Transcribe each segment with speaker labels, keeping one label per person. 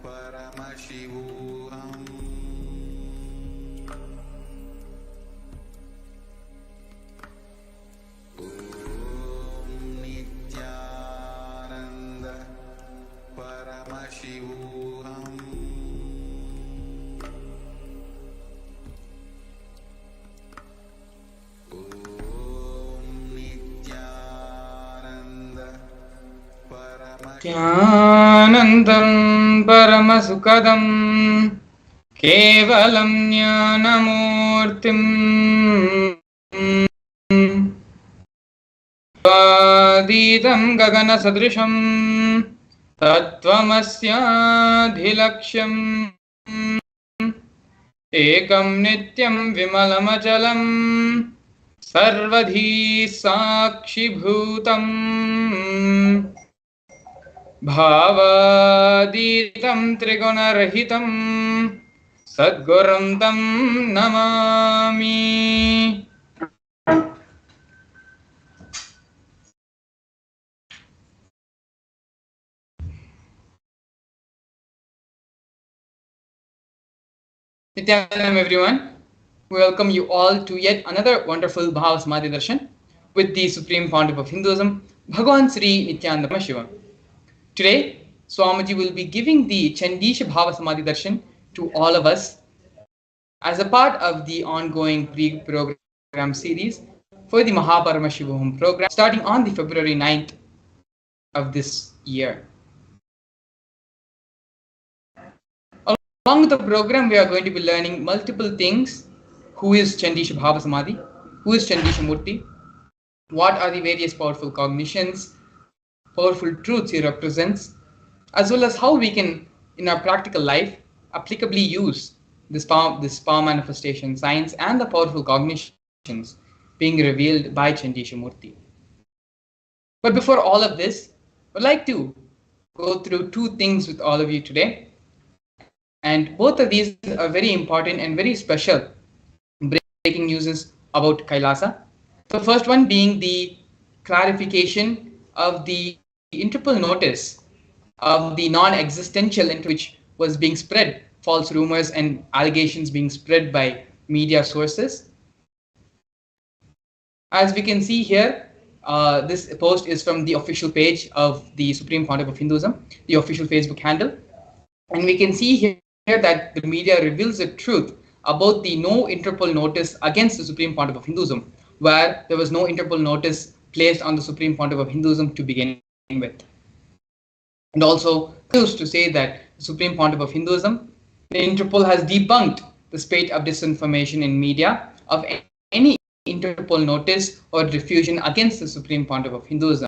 Speaker 1: Paramashivam. Nithyananda Paramashivam. Nithyananda
Speaker 2: Nithyanandam Paramasukadam Kevalam Jnanamurtim Adidam Gagana Sadrisham Tattvamasya-dhilaksham Ekam Nityam Vimalamachalam Sarvadhi Sakshi Bhutam Bhavaditam Trigunarahitam Sadgurum Tam Namami. Nithyanandam everyone. We welcome you all to yet another wonderful Bhava Samadhi Darshan with the Supreme Pontiff of Hinduism, Bhagavan Sri Nithyananda Paramashivam. Today, Swamiji will be giving the Chandisha Bhava Samadhi Darshan to all of us as a part of the ongoing pre-program series for the Paramashivam program starting on the February 9th of this year. Along with the program, we are going to be learning multiple things. Who is Chandisha Bhava Samadhi? Who is Chandisha Murthy? What are the various powerful cognitions, powerful truths he represents, as well as how we can, in our practical life, applicably use this power manifestation science and the powerful cognitions being revealed by Chandisha Murthy. But before all of this, I'd like to go through two things with all of you today. And both of these are very important and very special breaking news about Kailasa. The first one being the clarification of the Interpol notice of the non-existential into which was being spread, false rumors and allegations being spread by media sources. As we can see here, this post is from the official page of the Supreme Pontiff of Hinduism, the official Facebook handle. And we can see here that the media reveals the truth about the no Interpol notice against the Supreme Pontiff of Hinduism, where there was no Interpol notice placed on the Supreme Pontiff of Hinduism to begin with. And also, used to say that the Supreme Pontiff of Hinduism, the Interpol has debunked the spate of disinformation in media of any Interpol notice or diffusion against the Supreme Pontiff of Hinduism,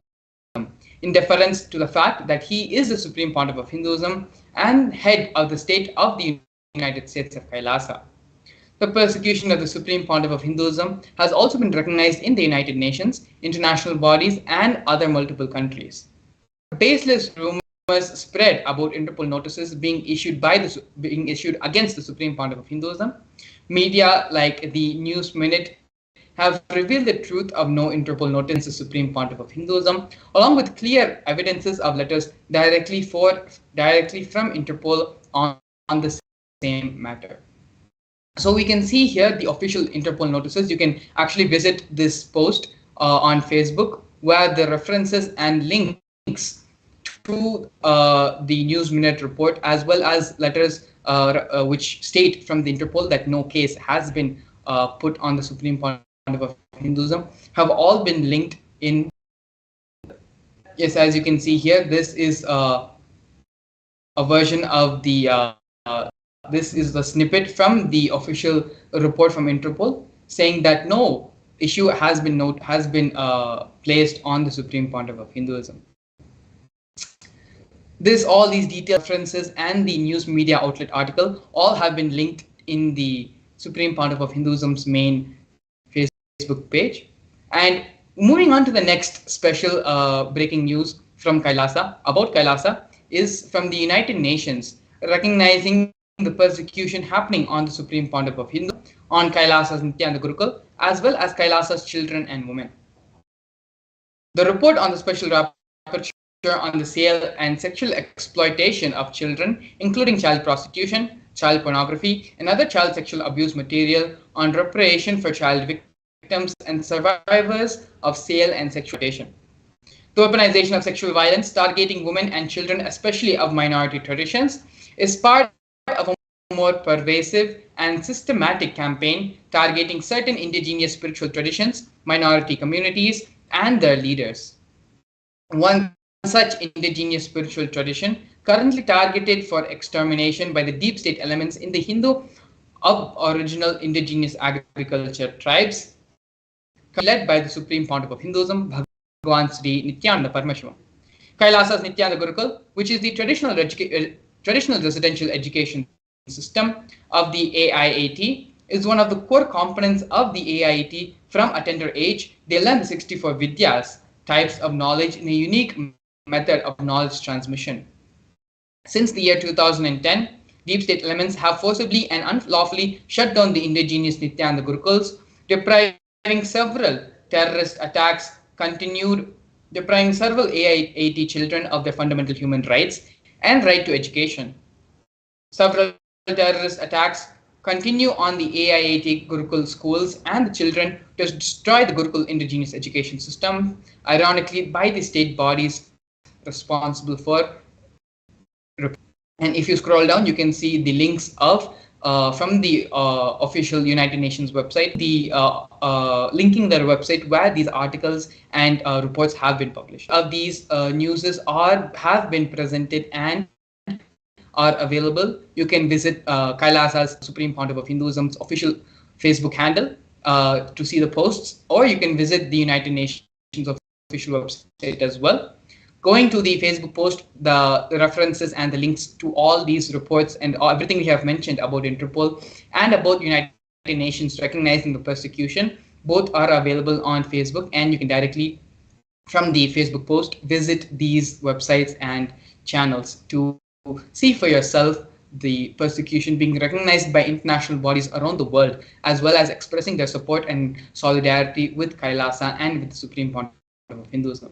Speaker 2: in deference to the fact that he is the Supreme Pontiff of Hinduism and head of the state of the United States of Kailasa. The persecution of the Supreme Pontiff of Hinduism has also been recognized in the United Nations, international bodies, and other multiple countries. Baseless rumors spread about Interpol notices being issued against the Supreme Pontiff of Hinduism. Media like the News Minute have revealed the truth of no Interpol notice the Supreme Pontiff of Hinduism, along with clear evidences of letters directly from Interpol on the same matter. So we can see here the official Interpol notices. You can actually visit this post on Facebook, where the references and links to the News Minute report, as well as letters which state from the Interpol that no case has been put on the Supreme Pontiff of Hinduism, have all been linked in. Yes, as you can see here, this is a version of the this is the snippet from the official report from Interpol saying that no issue has been placed on the Supreme Pontiff of Hinduism. All these detailed references and the news media outlet article all have been linked in the Supreme Pontiff of Hinduism's main Facebook page. And moving on to the next special breaking news from Kailasa, about Kailasa, is from the United Nations, recognizing the persecution happening on the Supreme Pontiff of Hindu, on Kailasa's Nithyananda Gurukul, as well as Kailasa's children and women. The report on the special rapporteur on the sale and sexual exploitation of children, including child prostitution, child pornography, and other child sexual abuse material, on reparation for child victims and survivors of sale and sexual exploitation. The weaponization of sexual violence targeting women and children, especially of minority traditions, is part of a more pervasive and systematic campaign targeting certain indigenous spiritual traditions, minority communities, and their leaders. One such indigenous spiritual tradition, currently targeted for extermination by the deep state elements in the Hindu aboriginal indigenous agriculture tribes, led by the Supreme Pontiff of Hinduism, Bhagavan Sri Nithyananda Paramashivam. Kailasa's Nithyananda Gurukul, which is the traditional residential education system of the AIAT, is one of the core components of the AIAT. From a tender age, they learn the 64 Vidyas, types of knowledge, in a unique method of knowledge transmission. Since the year 2010, deep state elements have forcibly and unlawfully shut down the indigenous Nithyananda Gurukuls, depriving several terrorist attacks, depriving several AIAT children of their fundamental human rights and right to education. Several terrorist attacks continue on the AIAT Gurukul schools and the children to destroy the Gurukul indigenous education system, ironically by the state bodies responsible for. And if you scroll down, you can see the links of from the official United Nations website, the linking their website where these articles and reports have been published. Of these newses have been presented and are available. You can visit Kailasa's Supreme Pontiff of Hinduism's official Facebook handle to see the posts, or you can visit the United Nations official website as well. Going to the Facebook post, the references and the links to all these reports and everything we have mentioned about Interpol and about United Nations recognizing the persecution, both are available on Facebook, and you can directly, from the Facebook post, visit these websites and channels to see for yourself the persecution being recognized by international bodies around the world, as well as expressing their support and solidarity with Kailasa and with the Supreme Pontiff of Hinduism.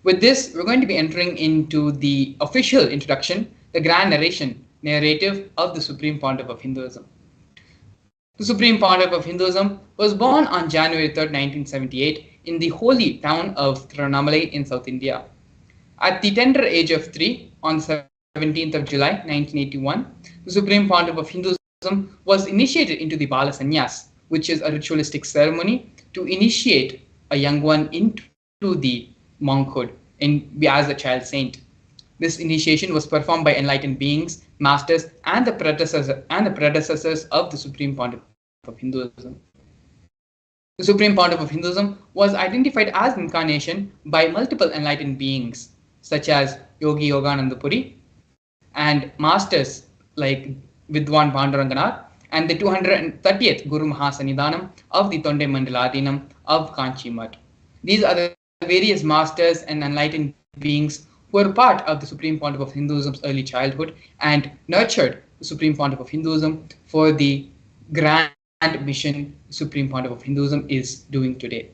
Speaker 2: With this, we're going to be entering into the official introduction, the grand narrative of the Supreme Pontiff of Hinduism. The Supreme Pontiff of Hinduism was born on January 3rd, 1978 in the holy town of Tiruvannamalai in South India. At the tender age of 3, on the 17th of July, 1981, the Supreme Pontiff of Hinduism was initiated into the Bala Sannyas, which is a ritualistic ceremony to initiate a young one into the monkhood as a child saint. This initiation was performed by enlightened beings, masters, and the predecessors of the Supreme Pontiff of Hinduism. The Supreme Pontiff of Hinduism was identified as incarnation by multiple enlightened beings, such as Yogi Yogananda Puri and masters like Vidwan Panduranganath and the 230th Guru Mahasanidhanam of the Tonde Mandaladinam of Kanchi Mutt. These are the various masters and enlightened beings who were part of the Supreme Pontiff of Hinduism's early childhood and nurtured the Supreme Pontiff of Hinduism for the grand mission the Supreme Pontiff of Hinduism is doing today.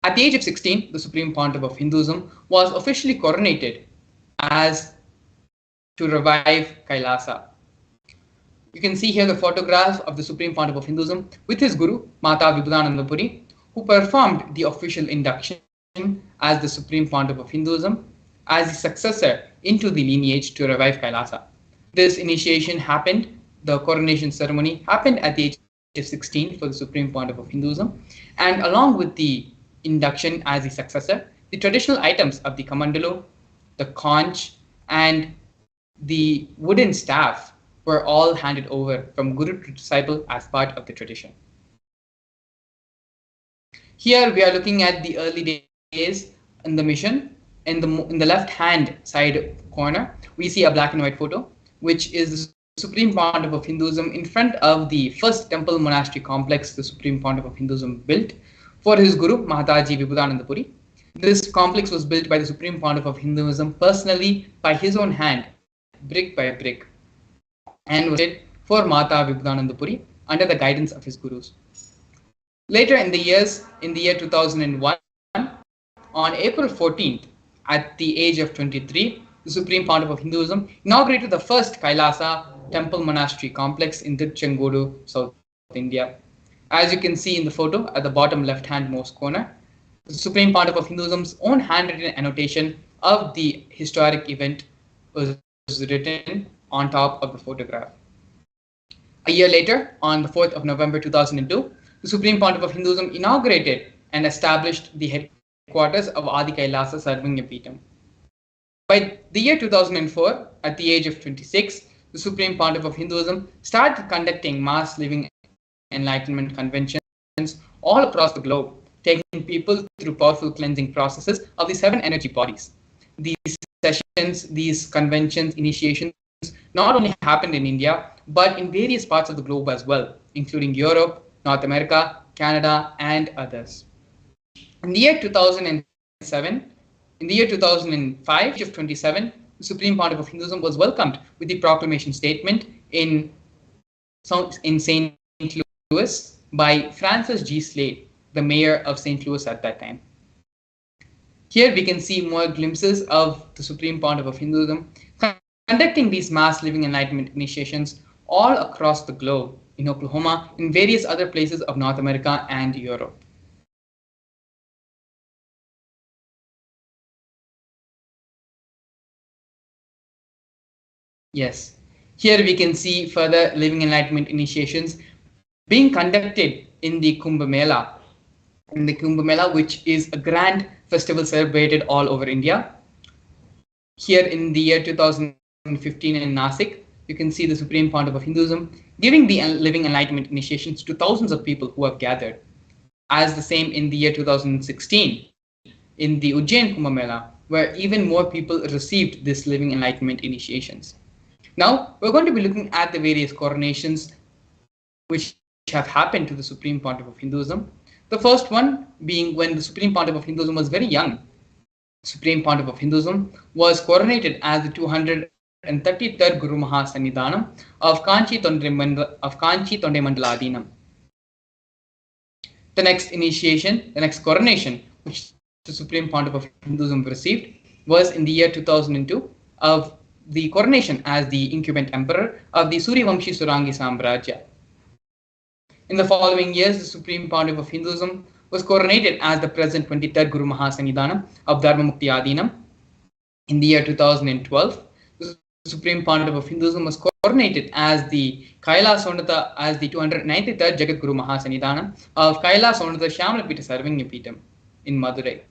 Speaker 2: At the age of 16, the Supreme Pontiff of Hinduism was officially coronated as to revive Kailasa. You can see here the photograph of the Supreme Pontiff of Hinduism with his guru, Mata Vibhudananda Puri, who performed the official induction as the Supreme Pontiff of Hinduism as the successor into the lineage to revive Kailasa. This initiation happened, the coronation ceremony happened at the age of 16 for the Supreme Pontiff of Hinduism, and along with the induction as the successor, the traditional items of the kamandalu, the conch, and the wooden staff were all handed over from guru to disciple as part of the tradition. Here we are looking at the early days in the mission. In the left hand side corner, we see a black and white photo, which is the Supreme Pontiff of Hinduism in front of the first temple monastery complex the Supreme Pontiff of Hinduism built for his guru, Mahataji Vibhudananda Puri. This complex was built by the Supreme Pontiff of Hinduism personally by his own hand, brick by brick, and was built for Mata Vibhudananda Puri under the guidance of his gurus. Later in the year 2001, on April 14th, at the age of 23, the Supreme Pontiff of Hinduism inaugurated the first Kailasa temple monastery complex in Tiruchengodu, South India. As you can see in the photo at the bottom left-hand most corner, the Supreme Pontiff of Hinduism's own handwritten annotation of the historic event was written on top of the photograph. A year later, on the 4th of November 2002, the Supreme Pontiff of Hinduism inaugurated and established the headquarters of Adi Kailasa Sarvagnapeetham. By the year 2004, at the age of 26, the Supreme Pontiff of Hinduism started conducting mass living enlightenment conventions all across the globe, taking people through powerful cleansing processes of the 7 energy bodies. These sessions, these conventions, initiations not only happened in India, but in various parts of the globe as well, including Europe, North America, Canada, and others. In the year 2007, in the year 2005, of 27, the Supreme Pontiff of Hinduism was welcomed with the proclamation statement in St. Louis by Francis G. Slade, the mayor of St. Louis at that time. Here we can see more glimpses of the Supreme Pontiff of Hinduism conducting these mass living enlightenment initiations all across the globe, in Oklahoma, in various other places of North America and Europe. Yes, here we can see further living enlightenment initiations being conducted in the Kumbh Mela, which is a grand festival celebrated all over India. Here in the year 2015 in Nasik, you can see the Supreme Pontiff of Hinduism giving the living enlightenment initiations to thousands of people who have gathered. As the same in the year 2016 in the Ujjain Kumbh Mela, where even more people received this living enlightenment initiations. Now, we're going to be looking at the various coronations which have happened to the Supreme Pontiff of Hinduism. The first one being when the Supreme Pontiff of Hinduism was very young. Supreme Pontiff of Hinduism was coronated as the 233rd Guru Mahasannidhanam of Kanchi Tonde Mandaladinam. The next coronation which the Supreme Pontiff of Hinduism received was in the year 2002 of the coronation as the incumbent emperor of the Suryavamshi Surangi Samrajya. In the following years, the Supreme Pontiff of Hinduism was coronated as the present 23rd Guru Mahasannidhanam of Dharma Mukti Adinam. In the year 2012, the Supreme Pontiff of Hinduism was coronated as the Kailasonata as the 293rd Jagat Guru Mahasannidhanam of Kailasonata Shyamalapita Sarvagnapeetham in Madurai.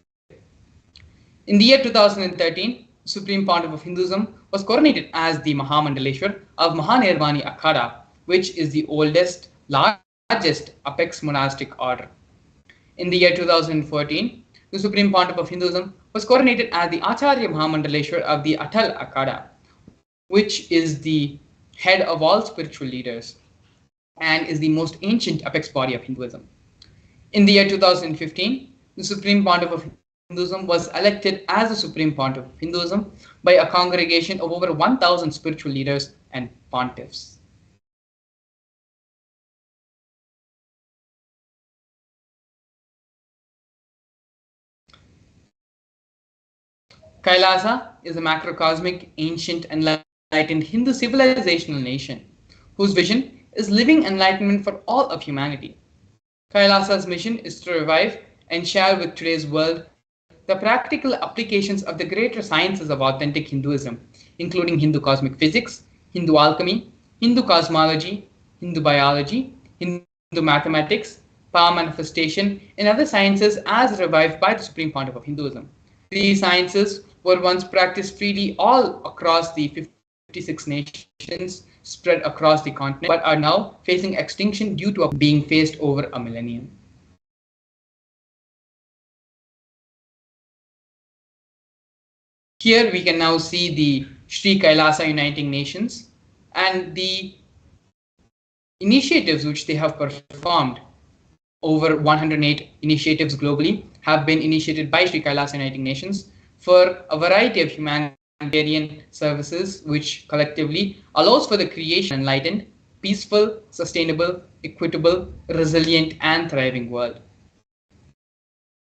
Speaker 2: In the year 2013, the Supreme Pontiff of Hinduism was coronated as the Mahamandaleshwar of Mahanirvani Akhada, which is the largest apex monastic order. In the year 2014, the Supreme Pontiff of Hinduism was coronated as the Acharya Mahamandaleshwar of the Atal Akhada, which is the head of all spiritual leaders and is the most ancient apex body of Hinduism. In the year 2015, the Supreme Pontiff of Hinduism was elected as the Supreme Pontiff of Hinduism by a congregation of over 1,000 spiritual leaders and pontiffs. Kailasa is a macrocosmic, ancient, enlightened Hindu civilizational nation whose vision is living enlightenment for all of humanity. Kailasa's mission is to revive and share with today's world the practical applications of the greater sciences of authentic Hinduism, including Hindu cosmic physics, Hindu alchemy, Hindu cosmology, Hindu biology, Hindu mathematics, power manifestation, and other sciences as revived by the Supreme Pontiff of Hinduism. These sciences were once practiced freely all across the 56 nations spread across the continent, but are now facing extinction due to being faced over a millennium. Here we can now see the Sri Kailasa Uniting Nations and the initiatives which they have performed. Over 108 initiatives globally have been initiated by Sri Kailasa Uniting Nations for a variety of humanitarian services, which collectively allows for the creation of an enlightened, peaceful, sustainable, equitable, resilient, and thriving world.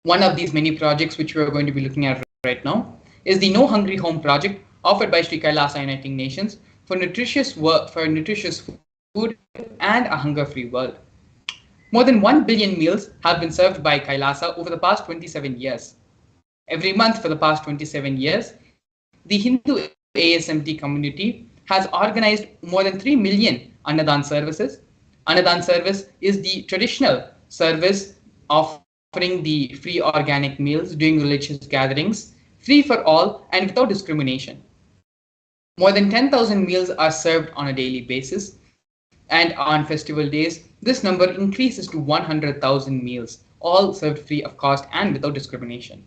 Speaker 2: One of these many projects which we are going to be looking at right now is the No Hungry Home project offered by Sri Kailasa Uniting Nations for nutritious food and a hunger-free world. More than 1 billion meals have been served by Kailasa over the past 27 years. Every month for the past 27 years, the Hindu ASMT community has organized more than 3 million Annadan services. Annadan service is the traditional service offering the free organic meals during religious gatherings, free for all and without discrimination. More than 10,000 meals are served on a daily basis, and on festival days, this number increases to 100,000 meals, all served free of cost and without discrimination.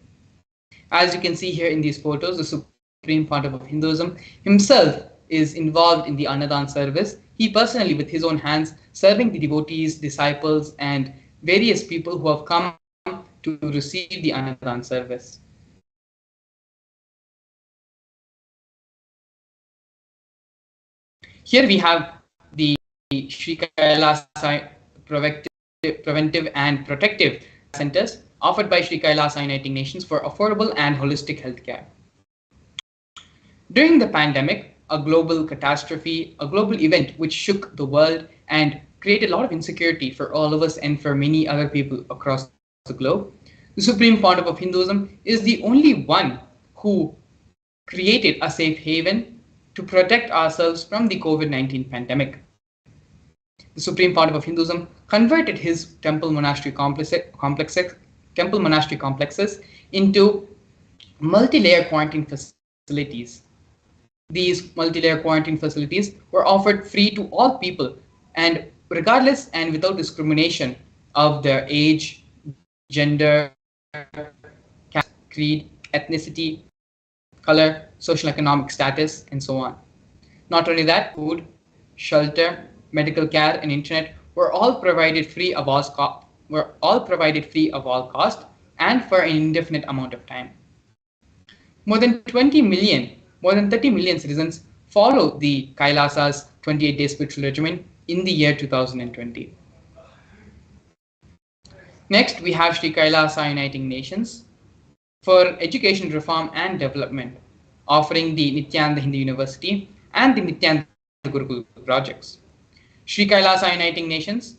Speaker 2: As you can see here in these photos, the Supreme Pontiff of Hinduism himself is involved in the Annadan service. He personally, with his own hands, serving the devotees, disciples, and various people who have come to receive the Annadan service. Here we have the Sri Kailasa preventive and protective centers offered by Sri Kailasa Uniting Nations for affordable and holistic healthcare. During the pandemic, a global catastrophe, a global event which shook the world and created a lot of insecurity for all of us and for many other people across the globe, the Supreme Pontiff of Hinduism is the only one who created a safe haven to protect ourselves from the COVID-19 pandemic. The Supreme Pontiff of Hinduism converted his temple monastery complexes into multi-layer quarantine facilities. These multi-layer quarantine facilities were offered free to all people, and regardless and without discrimination of their age, gender, caste, creed, ethnicity, color, social economic status, and so on. Not only that, food, shelter, medical care, and internet were all provided free of all cost and for an indefinite amount of time. More than 30 million citizens follow the Kailasa's 28-day spiritual regimen in the year 2020. Next, we have Sri Kailasa Uniting Nations for Education Reform and Development, offering the Nithyananda Hindu University and the Nithyananda Gurukul projects. Sri Kailasa Uniting Nations,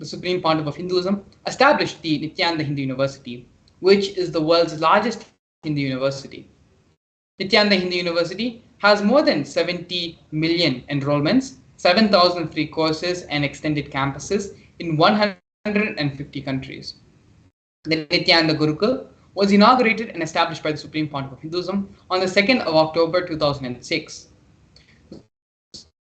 Speaker 2: the Supreme Pontiff of Hinduism, established the Nithyananda Hindu University, which is the world's largest Hindu university. Nithyananda Hindu University has more than 70 million enrollments, 7,000 free courses and extended campuses in 150 countries. The Nithyananda Gurukul was inaugurated and established by the Supreme Pontiff of Hinduism on the 2nd of October 2006. The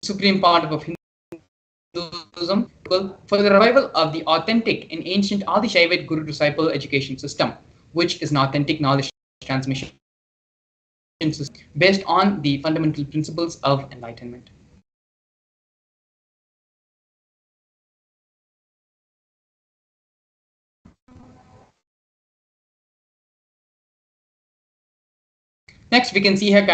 Speaker 2: Supreme Pontiff of Hinduism for the revival of the authentic and ancient Adi Shaivite Guru-disciple education system, which is an authentic knowledge transmission system based on the fundamental principles of enlightenment. Next, we can see here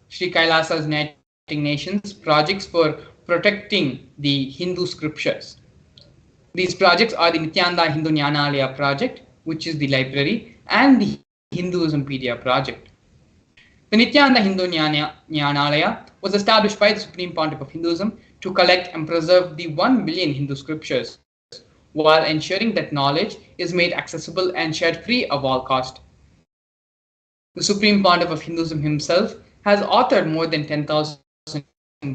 Speaker 2: Sri Kailasa's Uniting Nations projects for protecting the Hindu scriptures. These projects are the Nithyananda Hindu Jnanalaya project, which is the library, and the Hinduismpedia project. The Nithyananda Hindu Jnanalaya was established by the Supreme Pontiff of Hinduism to collect and preserve the 1 million Hindu scriptures, while ensuring that knowledge is made accessible and shared free of all cost. The Supreme Pontiff of Hinduism himself has authored more than 10,000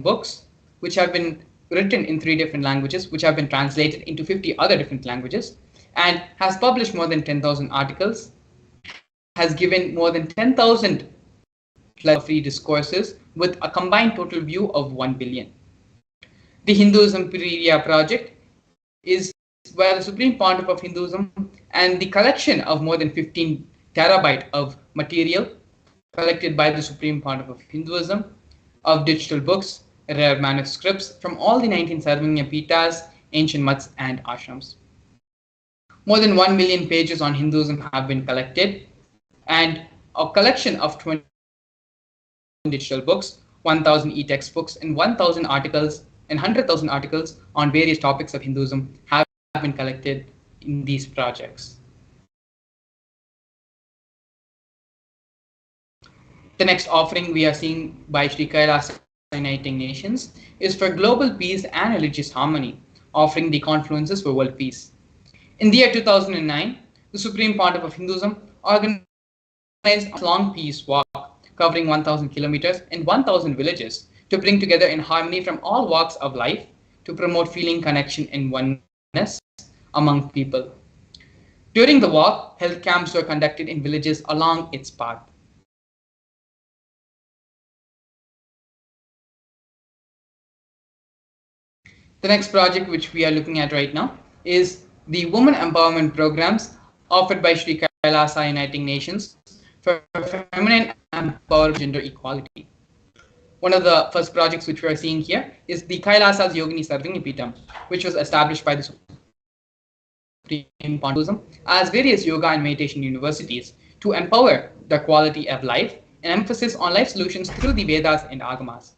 Speaker 2: books, which have been written in 3 different languages, which have been translated into 50 other different languages, and has published more than 10,000 articles, has given more than 10,000 free discourses with a combined total view of 1 billion. The Hinduismpedia project is where the Supreme Pontiff of Hinduism and the collection of more than 15 terabyte of material collected by the Supreme Pontiff of Hinduism, of digital books, rare manuscripts from all the 19 Sarvanya Pitas, ancient mats, and ashrams. More than 1 million pages on Hinduism have been collected, and a collection of 20 digital books, 1,000 e-textbooks, and 1,000 articles and 100,000 articles on various topics of Hinduism have been collected in these projects. The next offering we are seeing by Sri Kailasa Uniting Nations is for global peace and religious harmony, offering the confluences for world peace. In the year 2009, the Supreme Pontiff of Hinduism organized a month-long peace walk covering 1,000 kilometers in 1,000 villages to bring together in harmony from all walks of life to promote feeling, connection, and oneness among people. During the walk, health camps were conducted in villages along its path. The next project which we are looking at right now is the Women Empowerment Programs offered by Sri Kailasa Uniting Nations for feminine empowerment gender equality. One of the first projects which we are seeing here is the Kailasa's Yogini Sarvini Pitam, which was established by the Supreme Pontiff of Hinduism as various yoga and meditation universities to empower the quality of life and emphasis on life solutions through the Vedas and Agamas,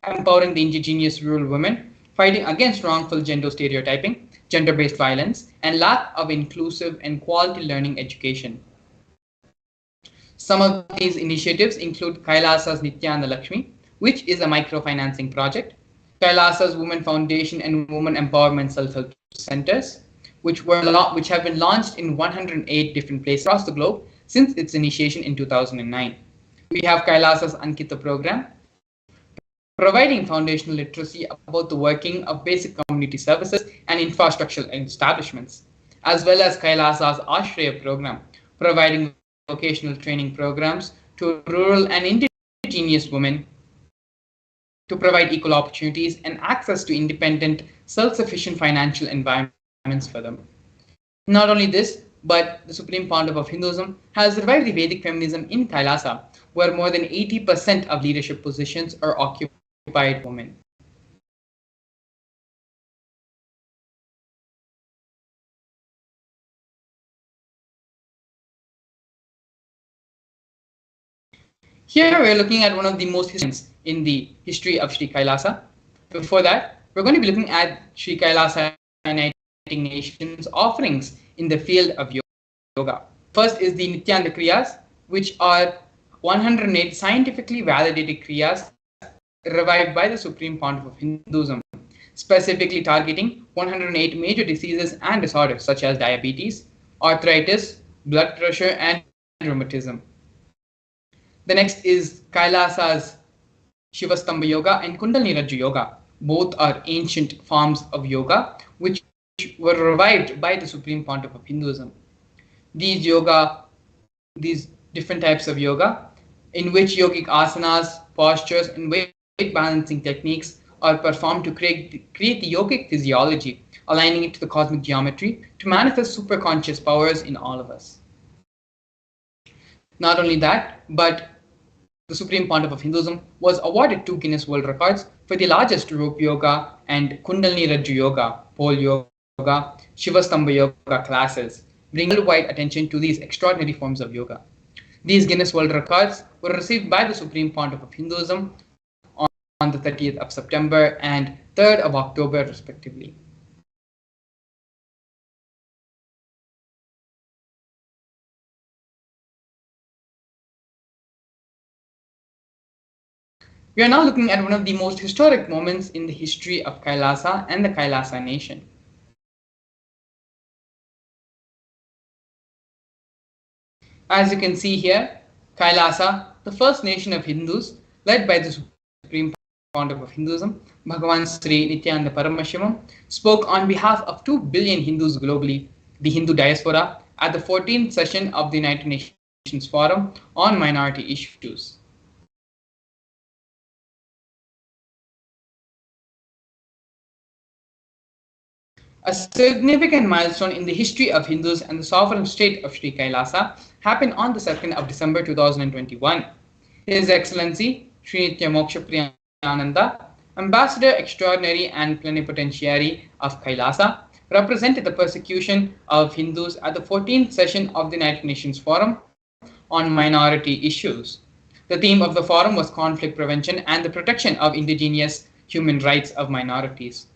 Speaker 2: empowering the indigenous rural women, fighting against wrongful gender stereotyping, gender-based violence, and lack of inclusive and quality learning education. Some of these initiatives include Kailasa's Nithyananda Lakshmi, which is a microfinancing project, Kailasa's Women Foundation and Women Empowerment Self-Help Centers, which have been launched in 108 different places across the globe since its initiation in 2009. We have Kailasa's Ankita program, providing foundational literacy about the working of basic community services and infrastructural establishments, as well as Kailasa's Ashraya program, providing vocational training programs to rural and indigenous women to provide equal opportunities and access to independent, self-sufficient financial environments for them. Not only this, but the Supreme Pontiff of Hinduism has revived the Vedic feminism in Kailasa, where more than 80% of leadership positions are occupied by women. Here we're looking at one of the most historians in the history of Sri Kailasa. Before that, we're going to be looking at Sri Kailasa Uniting Nations offerings in the field of yoga. First is the Nityananda Kriyas, which are 108 scientifically validated Kriyas revived by the Supreme Pontiff of Hinduism, specifically targeting 108 major diseases and disorders such as diabetes, arthritis, blood pressure, and rheumatism. The next is Kailasa's Shivastambha Yoga and Kundalini Rajju Yoga. Both are ancient forms of yoga which were revived by the Supreme Pontiff of Hinduism. These different types of yoga, in which yogic asanas, postures, and weight balancing techniques are performed to create the yogic physiology, aligning it to the cosmic geometry to manifest superconscious powers in all of us. Not only that, but the Supreme Pontiff of Hinduism was awarded 2 Guinness World Records for the largest rope yoga and Kundalini Rajju Yoga, pole yoga, Shivastambha Yoga classes, bringing worldwide attention to these extraordinary forms of yoga. These Guinness World Records were received by the Supreme Pontiff of Hinduism on the 30th of September and 3rd of October, respectively. We are now looking at one of the most historic moments in the history of Kailasa and the Kailasa nation. As you can see here, Kailasa, the first nation of Hindus, led by the Supreme Pontiff of Hinduism, Bhagavan Sri Nithyananda Paramashivam, spoke on behalf of 2 billion Hindus globally, the Hindu diaspora, at the 14th session of the United Nations Forum on Minority Issues. A significant milestone in the history of Hindus and the sovereign state of Sri Kailasa happened on the 2nd of December 2021. His Excellency Sri Nitya Moksha Priyananda, Ambassador Extraordinary and Plenipotentiary of Kailasa, represented the persecution of Hindus at the 14th session of the United Nations Forum on Minority Issues. The theme of the forum was conflict prevention and the protection of indigenous human rights of minorities.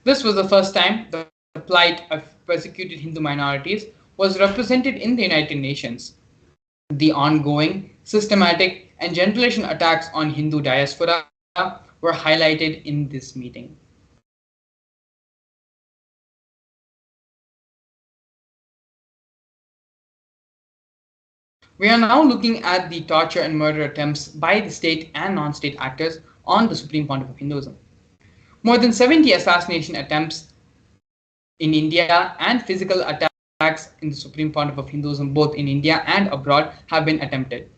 Speaker 2: This was the first time the plight of persecuted Hindu minorities was represented in the United Nations. The ongoing systematic, and generation attacks on Hindu diaspora were highlighted in this meeting. We are now looking at the torture and murder attempts by the state and non-state actors on the Supreme Pontiff of Hinduism. More than 70 assassination attempts in India and physical attacks in the Supreme Pontiff of Hinduism, both in India and abroad, have been attempted.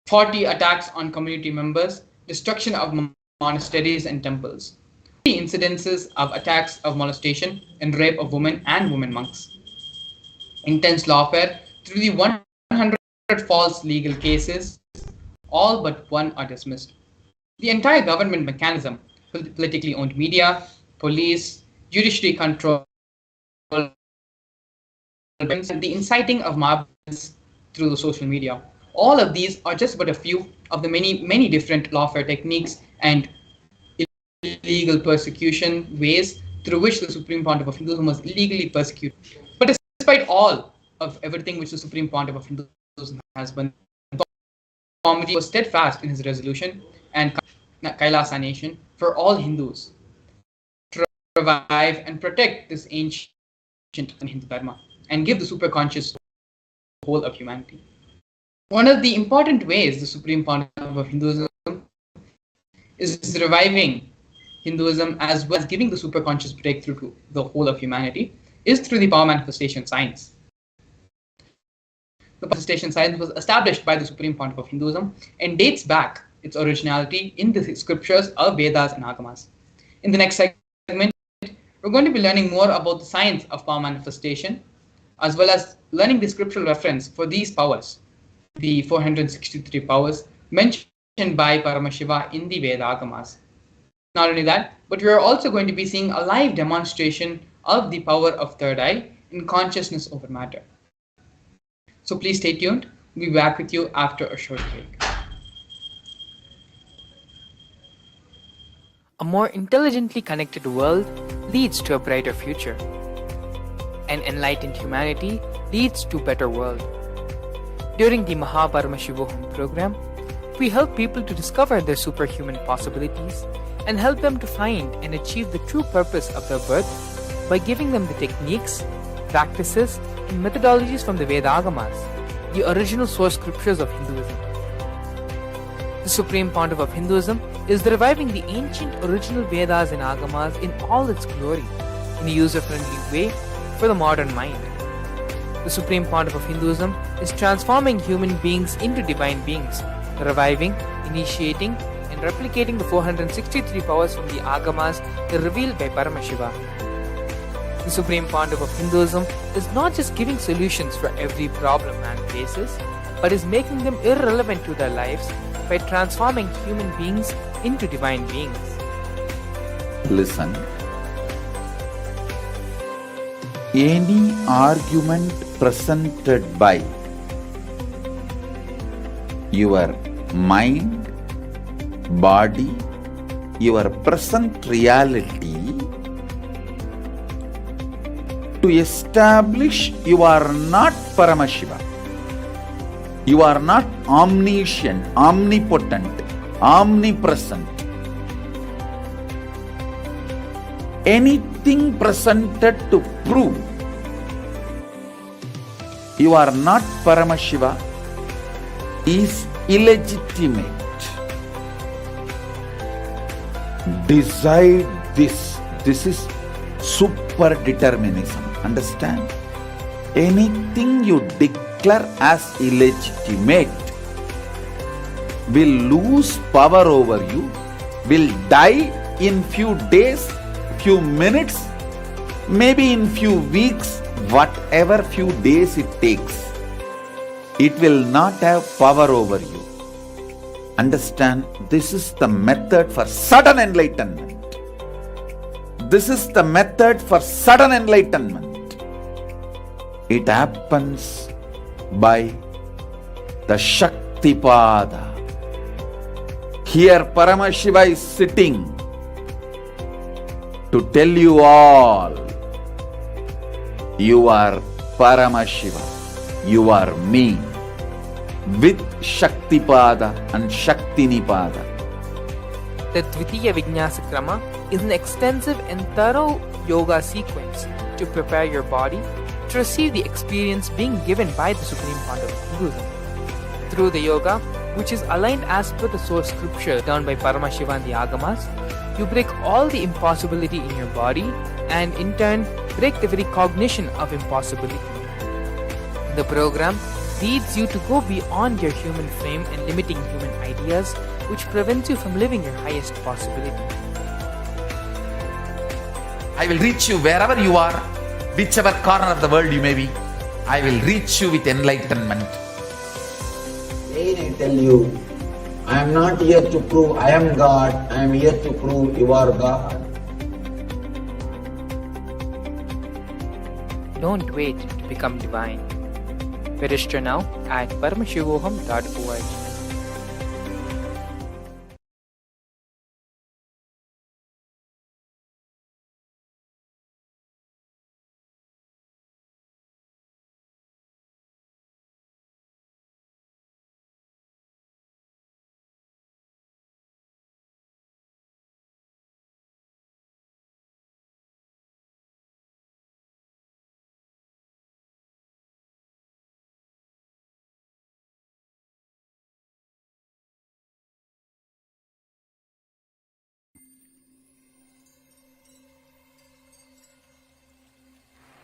Speaker 2: 40 attacks on community members, destruction of monasteries and temples, 30 incidences of attacks of molestation and rape of women and women monks, intense lawfare through the 100 false legal cases, all but one are dismissed. The entire government mechanism, politically owned media, police, judiciary control, and the inciting of mobs through the social media. All of these are just but a few of the many different lawfare techniques and illegal persecution ways through which the Supreme Pontiff of Hinduism was illegally persecuted. But despite all of everything which the Supreme Pontiff of Hinduism has been, Swamiji was steadfast in his resolution and Kailasa nation for all Hindus to revive and protect this ancient Hindu Dharma and give the superconscious the whole of humanity. One of the important ways the Supreme Pontiff of Hinduism is reviving Hinduism as well as giving the superconscious breakthrough to the whole of humanity is through the power manifestation science. The manifestation science was established by the Supreme Pontiff of Hinduism and dates back its originality in the scriptures of Vedas and Agamas. In the next segment, we're going to be learning more about the science of power manifestation, as well as learning the scriptural reference for these powers, the 463 powers mentioned by Paramashiva in the Veda Agamas. Not only that, but we are also going to be seeing a live demonstration of the power of third eye in consciousness over matter. So please stay tuned. We'll be back with you after a short break.
Speaker 3: A more intelligently connected world leads to a brighter future. An enlightened humanity leads to a better world. During the Paramashivam program, we help people to discover their superhuman possibilities and help them to find and achieve the true purpose of their birth by giving them the techniques, practices, and methodologies from the Veda Agamas, the original source scriptures of Hinduism. The Supreme Pontiff of Hinduism is reviving the ancient original Vedas and Agamas in all its glory, in a user-friendly way for the modern mind. The Supreme Pontiff of Hinduism is transforming human beings into divine beings, reviving, initiating, and replicating the 463 powers from the Agamas revealed by Paramashiva. The Supreme Pontiff of Hinduism is not just giving solutions for every problem man faces, but is making them irrelevant to their lives by transforming human beings into divine beings.
Speaker 4: Listen. Any argument presented by your mind, body, your present reality to establish you are not Paramashiva. You are not omniscient, omnipotent, omnipresent. Anything presented to prove you are not Paramashiva is illegitimate. Decide this. This is super determinism. Understand? Anything you declare as illegitimate will lose power over you, will die in few days, few minutes, maybe in few weeks, whatever few days it takes. It will not have power over you. Understand? This is the method for sudden enlightenment. This is the method for sudden enlightenment. It happens by the Shaktipada. Here Paramashiva is sitting to tell you all, you are Paramashiva, you are me. with Shaktipada and Shaktinipada.
Speaker 3: The Dvitiya Vijnasa Krama is an extensive and thorough yoga sequence to prepare your body to receive the experience being given by the Supreme Founder of Hinduism. Through the yoga, which is aligned as per the source scripture done by Paramashivam and the Agamas, you break all the impossibility in your body and in turn break the very cognition of impossibility. The program leads you to go beyond your human frame and limiting human ideas, which prevents you from living your highest possibility.
Speaker 4: I will reach you wherever you are, whichever corner of the world you may be. I will reach you with enlightenment.
Speaker 5: Again I tell you, I am not here to prove I am God, I am here to prove you are God.
Speaker 3: Don't wait to become divine. Register now at paramashivoham.org.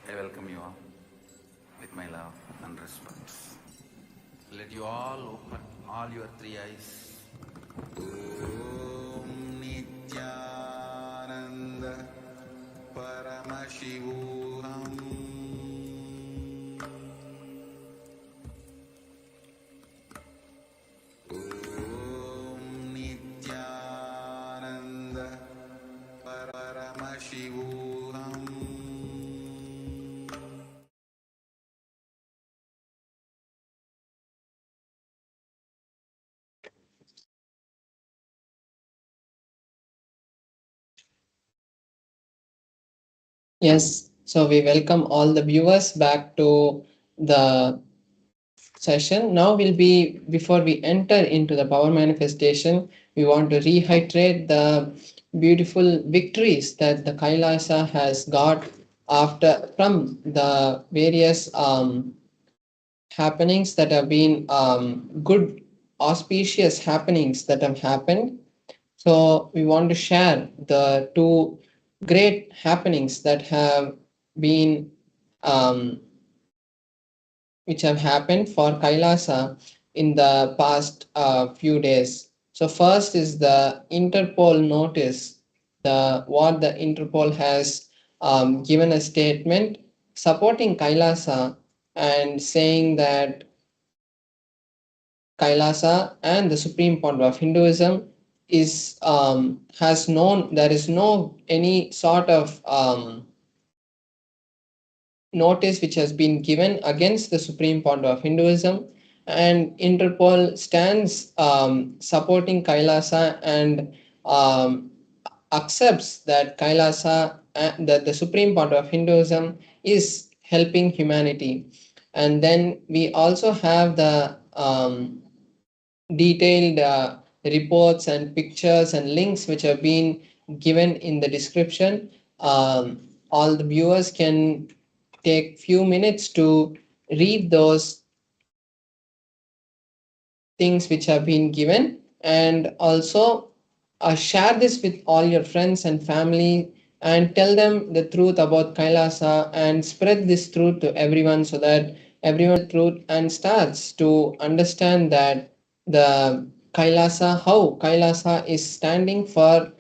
Speaker 4: I welcome you all with my love and respect. Let you all open all your three eyes.
Speaker 1: Om Nithyananda Paramashivam. Om Nithyananda Paramashivam.
Speaker 2: Yes, so we welcome all the viewers back to the session. Now will be, before we enter into the power manifestation, we want to reiterate the beautiful victories that the Kailasa has got after from the various happenings that have been good auspicious happenings that have happened. So we want to share the two great happenings that have been which have happened for Kailasa in the past few days. So first is the Interpol notice. The what the Interpol has given a statement supporting Kailasa and saying that Kailasa and the supreme point of Hinduism is has known there is no any sort of notice which has been given against the supreme point of Hinduism, and Interpol stands supporting Kailasa and accepts that Kailasa that the supreme point of Hinduism is helping humanity. And then we also have the detailed reports and pictures and links which have been given in the description. All the viewers can take few minutes to read those things which have been given, and also share this with all your friends and family and tell them the truth about Kailasa and spread this truth to everyone so that everyone truth and starts to understand that the Kailasa, how Kailasa is standing for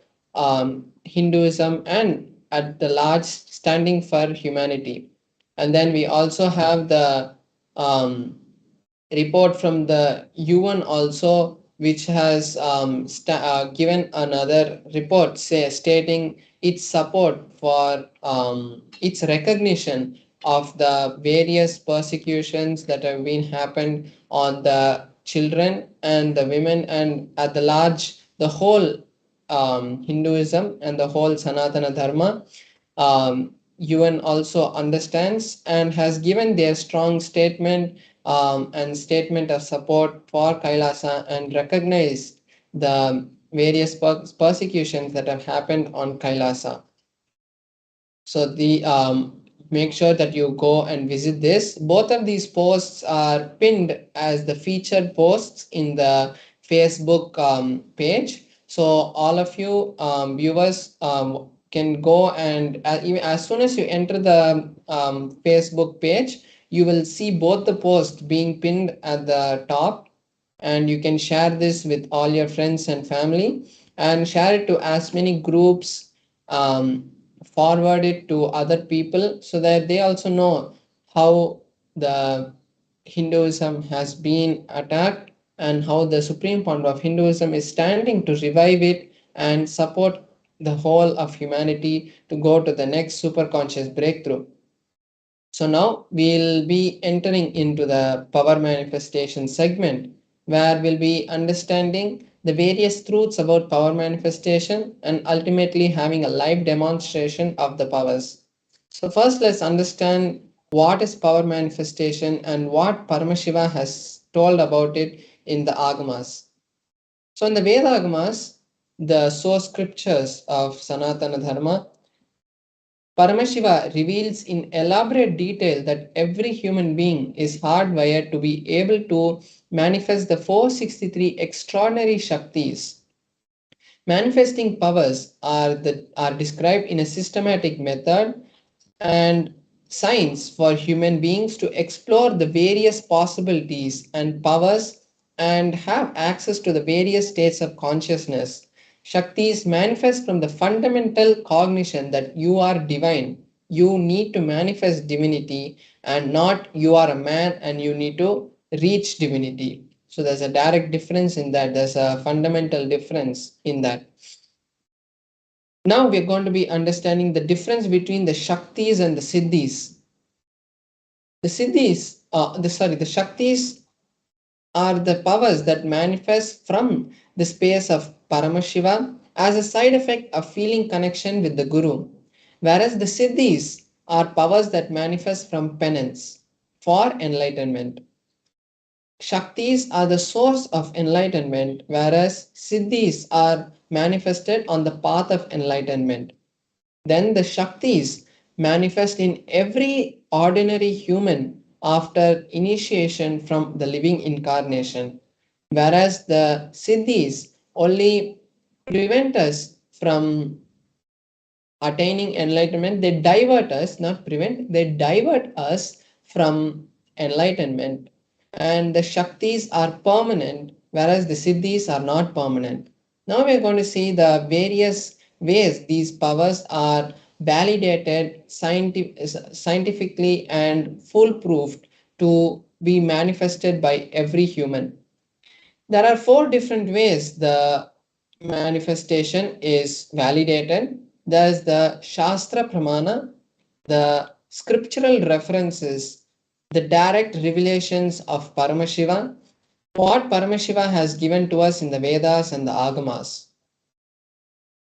Speaker 2: Hinduism and at the large standing for humanity. And then we also have the report from the UN also, which has given another report stating its support for its recognition of the various persecutions that have been happened on the children and the women and at the large the whole Hinduism and the whole Sanatana Dharma. UN also understands and has given their strong statement
Speaker 6: and statement of support for Kailasa and recognize the various persecutions that have happened on Kailasa. So the make sure that you go and visit this. Both of these posts are pinned as the featured posts in the Facebook page. So all of you viewers can go and even as soon as you enter the Facebook page, you will see both the posts being pinned at the top, and you can share this with all your friends and family and share it to as many groups, forward it to other people so that they also know how the Hinduism has been attacked and how the Supreme Point of Hinduism is standing to revive it and support the whole of humanity to go to the next superconscious breakthrough. So now we'll be entering into the power manifestation segment where we'll be understanding the various truths about power manifestation and ultimately having a live demonstration of the powers. So first let's understand what is power manifestation and what Paramashiva has told about it in the Agamas. So in the Veda Agamas, the source scriptures of Sanatana Dharma, Paramashiva reveals in elaborate detail that every human being is hardwired to be able to manifest the 463 extraordinary Shaktis. Manifesting powers are described in a systematic method and science for human beings to explore the various possibilities and powers and have access to the various states of consciousness. Shaktis manifest from the fundamental cognition that you are divine. You need to manifest divinity and not you are a man and you need to reach divinity. So there's a direct difference in that. There's a fundamental difference in that. Now we're going to be understanding the difference between the Shaktis and the Siddhis. The Siddhis, the Shaktis are the powers that manifest from the space of Paramashiva as a side effect of feeling connection with the Guru, whereas the Siddhis are powers that manifest from penance for enlightenment. Shaktis are the source of enlightenment, whereas Siddhis are manifested on the path of enlightenment. Then the Shaktis manifest in every ordinary human after initiation from the living incarnation, whereas the Siddhis only prevent us from attaining enlightenment. They divert us, not prevent, they divert us from enlightenment. And the Shaktis are permanent, whereas the Siddhis are not permanent. Now we are going to see the various ways these powers are validated scientifically and foolproofed to be manifested by every human. There are four different ways the manifestation is validated. There's the Shastra Pramana, the scriptural references, the direct revelations of Paramashiva, what Paramashiva has given to us in the Vedas and the Agamas.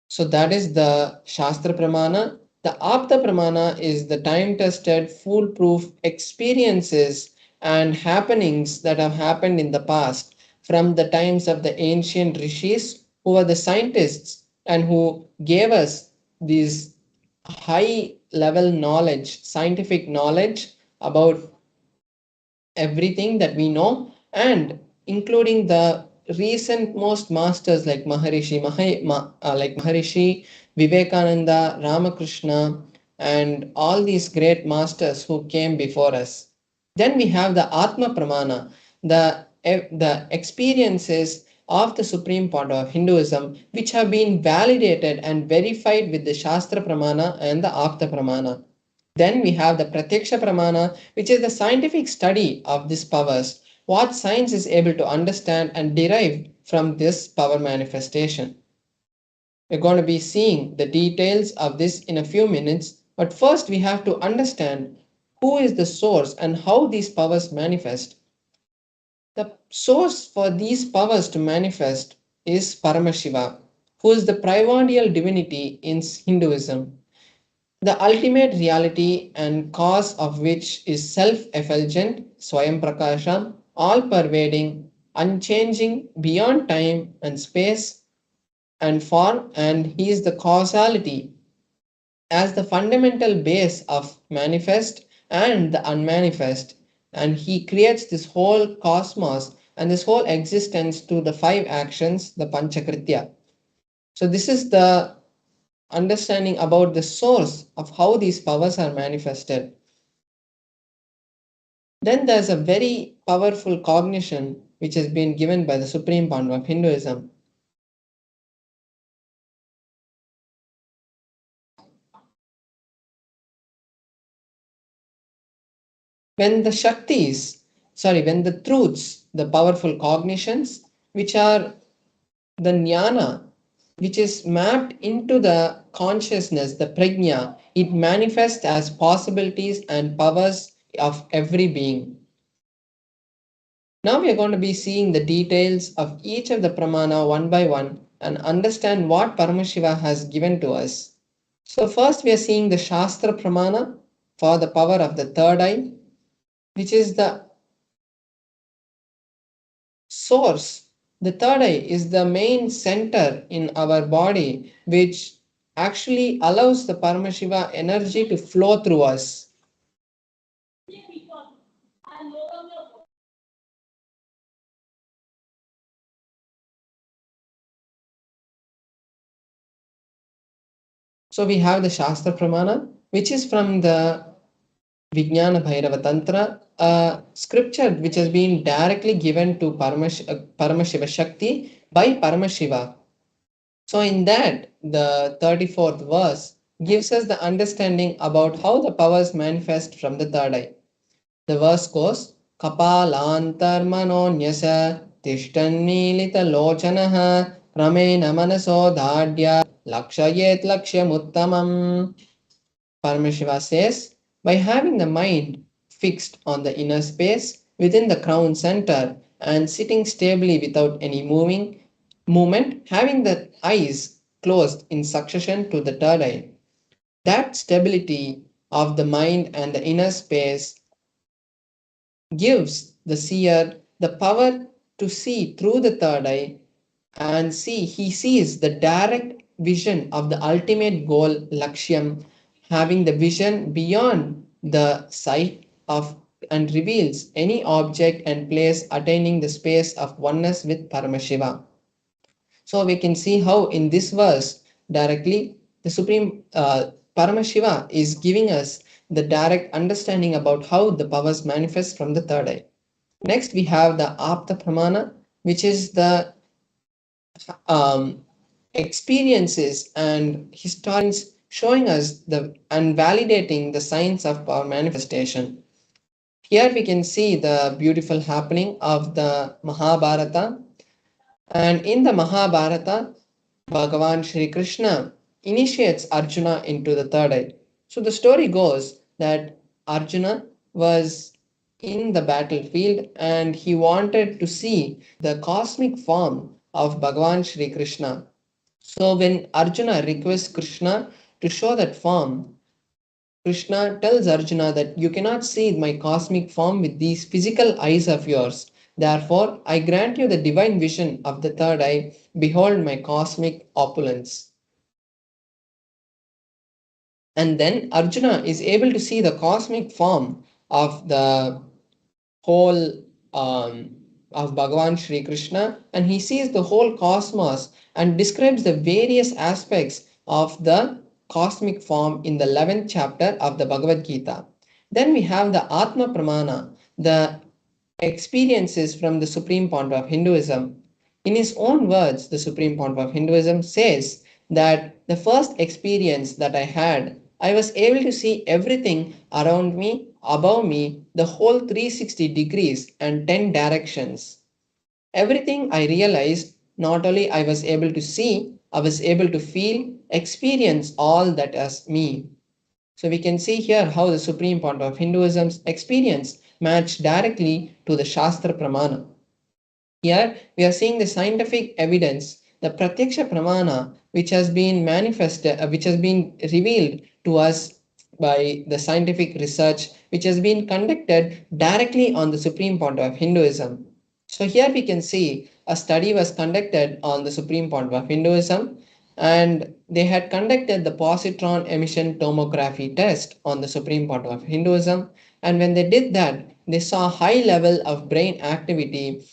Speaker 6: So that is the Shastra Pramana. The Apta Pramana is the time-tested, foolproof experiences and happenings that have happened in the past from the times of the ancient rishis who were the scientists and who gave us these high level knowledge, scientific knowledge about everything that we know, and including the recent most masters like Maharishi, Vivekananda, Ramakrishna, and all these great masters who came before us. Then we have the Atma Pramana, the experiences of the supreme point of Hinduism, which have been validated and verified with the Shastra Pramana and the Apta Pramana. Then we have the Pratyaksha Pramana, which is the scientific study of these powers, what science is able to understand and derive from this power manifestation. We're going to be seeing the details of this in a few minutes, but first we have to understand who is the source and how these powers manifest. The source for these powers to manifest is Paramashiva, who is the primordial divinity in Hinduism. the ultimate reality and cause of which is self-effulgent, Swayam Prakasham, all-pervading, unchanging, beyond time and space and form, and he is the causality as the fundamental base of manifest and the unmanifest, and he creates this whole cosmos and this whole existence to the five actions, the Panchakritya. So this is the understanding about the source of how these powers are manifested. Then there's a very powerful cognition which has been given by the supreme point of Hinduism. When the Shaktis, when the truths, the powerful cognitions, which are the jnana, which is mapped into the consciousness, the prajna, it manifests as possibilities and powers of every being. Now we are going to be seeing the details of each of the pramana one by one and understand what Paramashiva has given to us. So first we are seeing the Shastra pramana for the power of the third eye, which is the source. The third eye is the main center in our body which actually allows the Paramashiva energy to flow through us. So we have the Shastra Pramana, which is from the Vijnana Bhairava Tantra, a scripture which has been directly given to Paramashiva Shakti by Paramashiva. So in that, the 34th verse gives us the understanding about how the powers manifest from the third eye. The verse goes, Kapalantarmanonyasa tishtannilita lochanaha pramena manaso dhadya lakshayet lakshyamuttamam. Paramashiva says, by having the mind fixed on the inner space within the crown center and sitting stably without any movement, having the eyes closed in succession to the third eye, that stability of the mind and the inner space gives the seer the power to see through the third eye and he sees the direct vision of the ultimate goal, Lakshyam, having the vision beyond the sight of and reveals any object and place attaining the space of oneness with Paramashiva. So we can see how in this verse directly the Supreme Paramashiva is giving us the direct understanding about how the powers manifest from the third eye. Next we have the Apta Pramana, which is the experiences and historians showing us the and validating the signs of power manifestation. Here we can see the beautiful happening of the Mahabharata, and in the Mahabharata, Bhagavan Shri Krishna initiates Arjuna into the third eye. So the story goes that Arjuna was in the battlefield and he wanted to see the cosmic form of Bhagavan Shri Krishna. So when Arjuna requests Krishna to show that form, Krishna tells Arjuna that you cannot see my cosmic form with these physical eyes of yours. Therefore, I grant you the divine vision of the third eye. Behold my cosmic opulence. And then Arjuna is able to see the cosmic form of the whole of Bhagavan Shri Krishna, and he sees the whole cosmos and describes the various aspects of the cosmic form in the 11th chapter of the Bhagavad Gita. Then we have the Atma Pramana, the experiences from the Supreme Point of Hinduism. In his own words, the Supreme Point of Hinduism says that the first experience that I had, I was able to see everything around me, above me, the whole 360 degrees and 10 directions. Everything I realized, not only I was able to see, I was able to feel, experience all that as me. So we can see here how the Supreme Point of Hinduism's experience matched directly to the Shastra Pramana. Here we are seeing the scientific evidence, the Pratyaksha Pramana, which has been manifested, which has been revealed to us by the scientific research which has been conducted directly on the Supreme Point of Hinduism. So here we can see a study was conducted on the Supreme Point of Hinduism, and they had conducted the positron emission tomography test on the Supreme Point of Hinduism. And when they did that, they saw high level of brain activity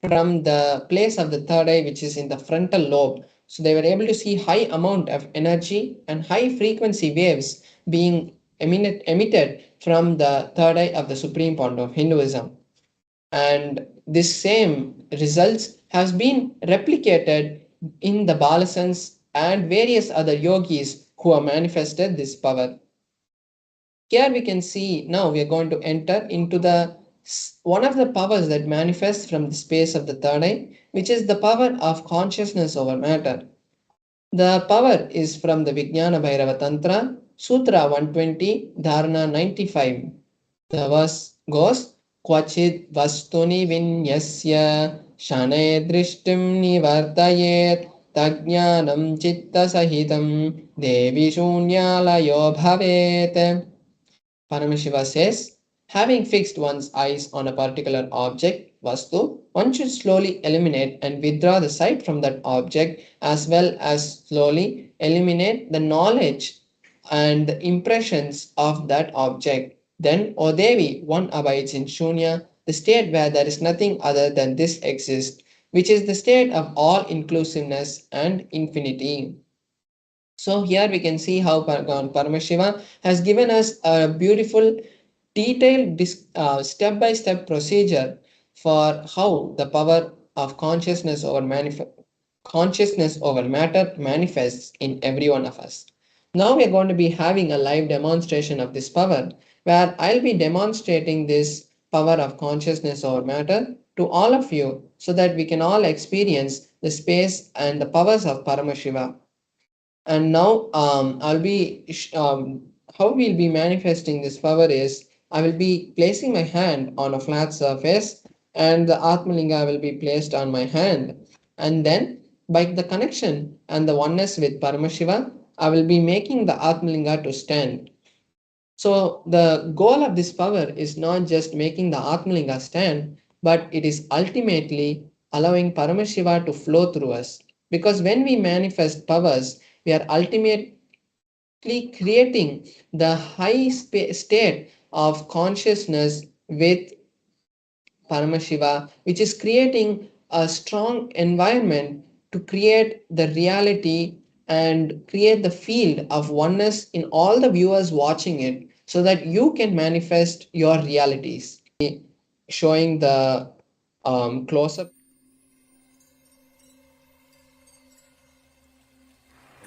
Speaker 6: from the place of the third eye, which is in the frontal lobe. So they were able to see high amount of energy and high frequency waves being emitted from the third eye of the Supreme Point of Hinduism. And this same results has been replicated in the Balasans and various other yogis who have manifested this power. Here we can see now we are going to enter into the one of the powers that manifests from the space of the third eye, which is the power of consciousness over matter. The power is from the Vijnana Bhairava Tantra, Sutra 120, Dharana 95. The verse goes, Kvachid vastuni vinyasya shane drishtim nivartayet tajnanam chitta sahitam devi shunyalayo bhavet. Paramashiva says, having fixed one's eyes on a particular object, Vastu, one should slowly eliminate and withdraw the sight from that object as well as slowly eliminate the knowledge and the impressions of that object. Then, O Devi, one abides in Shunya, the state where there is nothing other than this exists, which is the state of all inclusiveness and infinity. So here we can see how Paramashiva has given us a beautiful detailed step-by-step procedure for how the power of consciousness over matter manifests in every one of us. Now we are going to be having a live demonstration of this power where I'll be demonstrating this power of consciousness over matter to all of you so that we can all experience the space and the powers of Paramashiva. And now how we'll be manifesting this power is I will be placing my hand on a flat surface and the Atmalinga will be placed on my hand. And then by the connection and the oneness with Paramashiva, I will be making the Atmalinga to stand. So the goal of this power is not just making the Atmalinga stand, but it is ultimately allowing Paramashiva to flow through us. Because when we manifest powers, we are ultimately creating the high state of consciousness with Paramashiva, which is creating a strong environment to create the reality and create the field of oneness in all the viewers watching it so that you can manifest your realities. Showing the close up.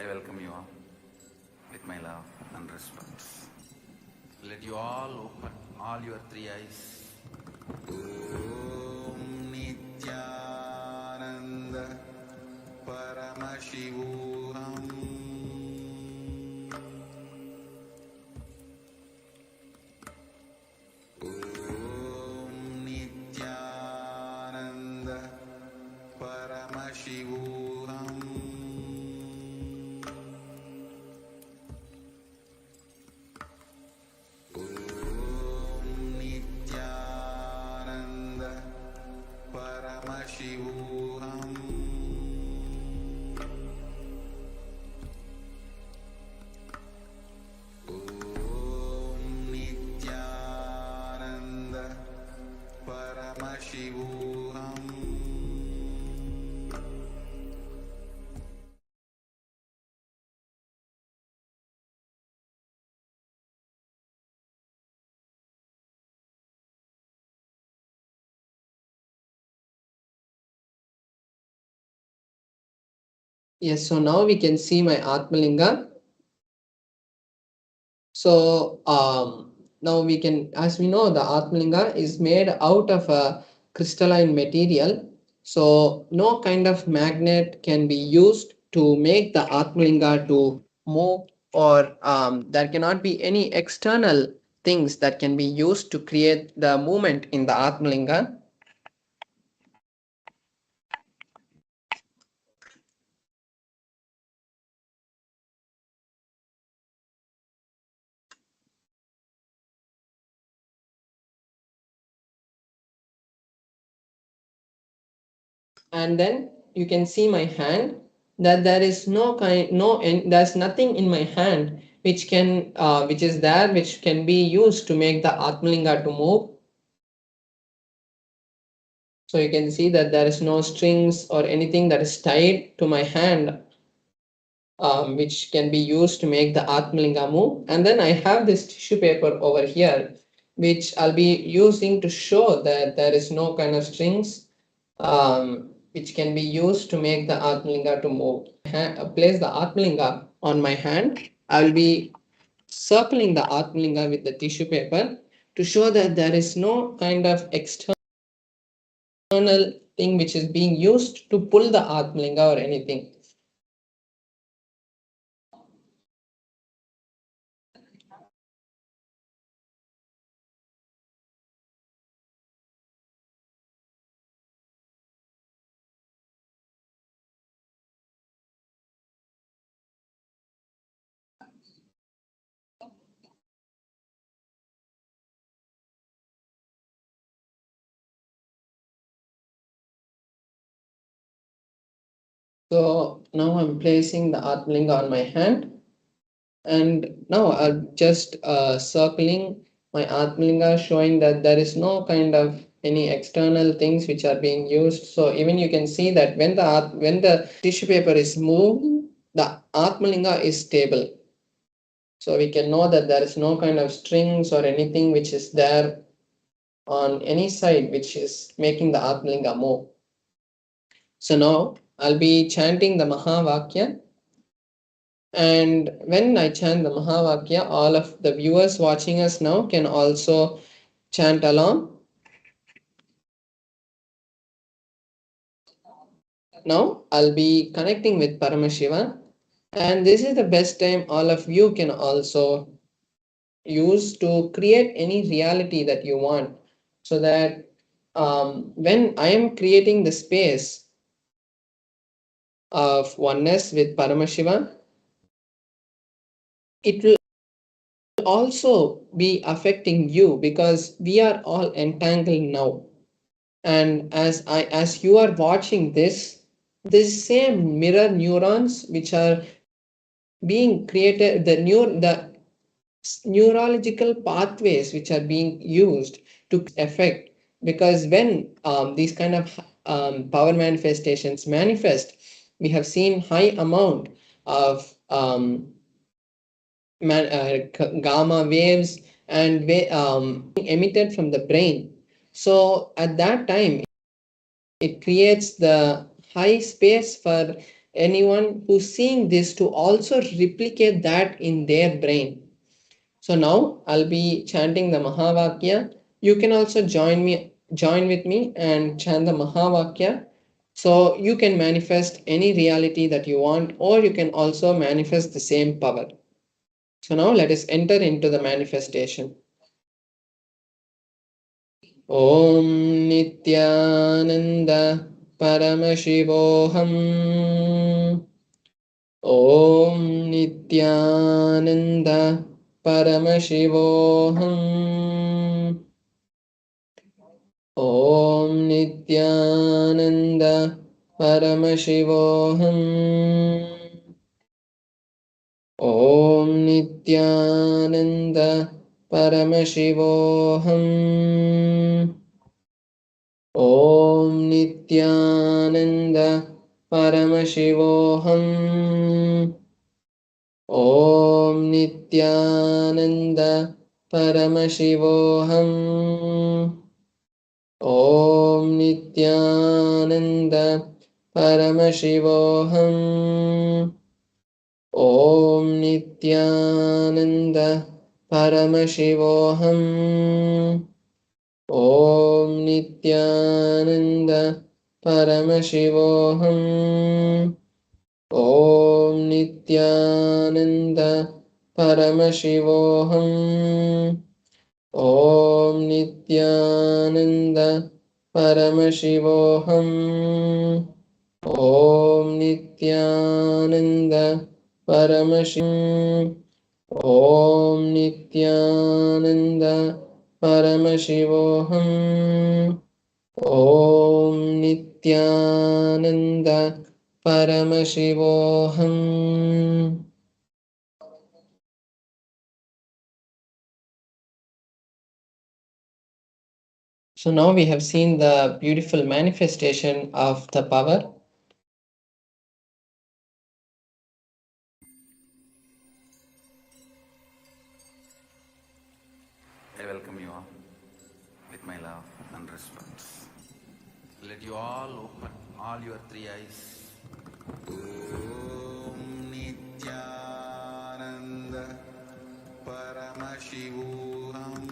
Speaker 4: I welcome you all with my love and respect. Let you all open all your three eyes.
Speaker 1: Om Nithyananda Paramashivam. Om Nithyananda Paramashivam. Om Nithyananda Paramashivam. Om Nithyananda Paramashivam.
Speaker 6: Yes, so now we can see my Atmalinga. So now we can, as we know, the Atmalinga is made out of a crystalline material. So no kind of magnet can be used to make the Atmalinga to move, or there cannot be any external things that can be used to create the movement in the Atmalinga. and then you can see my hand, that there is there's nothing in my hand which can be used to make the Atmalinga to move. So you can see that there is no strings or anything that is tied to my hand, which can be used to make the Atmalinga move. And then I have this tissue paper over here, which I'll be using to show that there is no kind of strings which can be used to make the Atmalinga to move. Place the Atmalinga on my hand. I will be circling the Atmalinga with the tissue paper to show that there is no kind of external thing which is being used to pull the Atmalinga or anything. So now I'm placing the Atmalinga on my hand, and now I'm just circling my Atmalinga, showing that there is no kind of any external things which are being used. So even you can see that when the tissue paper is moved, the Atmalinga is stable. So we can know that there is no kind of strings or anything which is there on any side which is making the Atmalinga move. So now I'll be chanting the Mahavakya. And when I chant the Mahavakya, all of the viewers watching us now can also chant along. Now I'll be connecting with Paramashiva, and this is the best time all of you can also use to create any reality that you want, so that when I am creating the space of oneness with Paramashiva, it will also be affecting you, because we are all entangled now. And as you are watching this, the same mirror neurons which are being created, the neurological pathways which are being used to affect, because when these kind of power manifestations manifest, we have seen high amount of gamma waves and emitted from the brain. So at that time, it creates the high space for anyone who's seeing this to also replicate that in their brain. So now I'll be chanting the Mahavakya. You can also join with me and chant the Mahavakya. So you can manifest any reality that you want, or you can also manifest the same power. So now let us enter into the manifestation. Om Nithyananda Paramashivoham. Om Nithyananda Paramashivoham. Om Nithyananda Paramashivoham. Om Nithyananda Paramashivoham. Om Nithyananda Paramashivoham. Om Nithyananda Paramashivoham. Om Nithyananda Paramashivoham. Om Nithyananda Paramashivoham. Om Nithyananda Paramashivoham. Om Nithyananda Paramashivoham. Om Nithyananda Paramashivoham. Om Nithyananda Paramashivam. Om Nithyananda Paramashivoham. Om Nithyananda Nithyananda Paramashivoham. So now we have seen the beautiful manifestation of the power.
Speaker 4: I welcome you all with my love and respect. Let you all open all your three eyes.
Speaker 1: Om Nithyananda Paramashivam.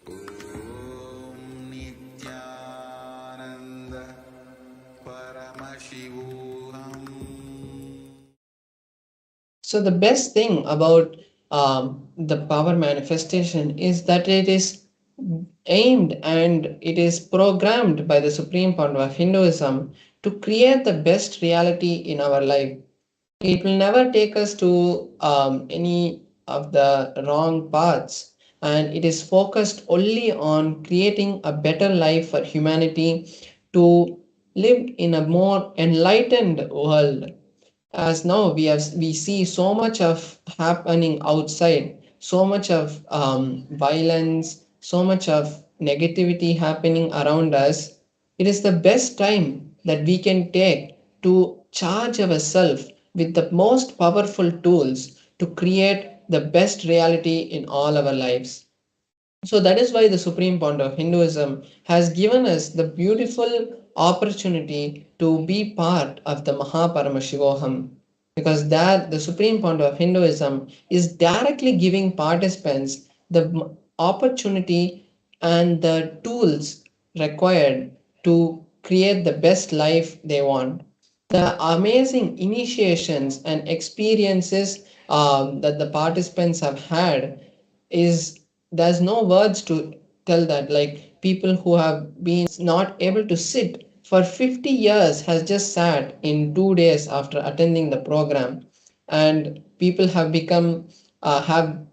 Speaker 1: Om Nithyananda Paramashivam.
Speaker 6: So the best thing about the power manifestation is that it is aimed and it is programmed by the Supreme Founder of Hinduism to create the best reality in our life. It will never take us to any of the wrong paths, and it is focused only on creating a better life for humanity to live in a more enlightened world. As now we see so much of happening outside, so much of violence, so much of negativity happening around us. It is the best time that we can take to charge ourselves with the most powerful tools to create the best reality in all our lives. So that is why the Supreme Founder of Hinduism has given us the beautiful opportunity to be part of the Mahaparamashivoham. Because that the Supreme Founder of Hinduism is directly giving participants the opportunity and the tools required to create the best life they want. The amazing initiations and experiences that the participants have had is there's no words to tell that. Like people who have been not able to sit for 50 years has just sat in 2 days after attending the program, and people have become have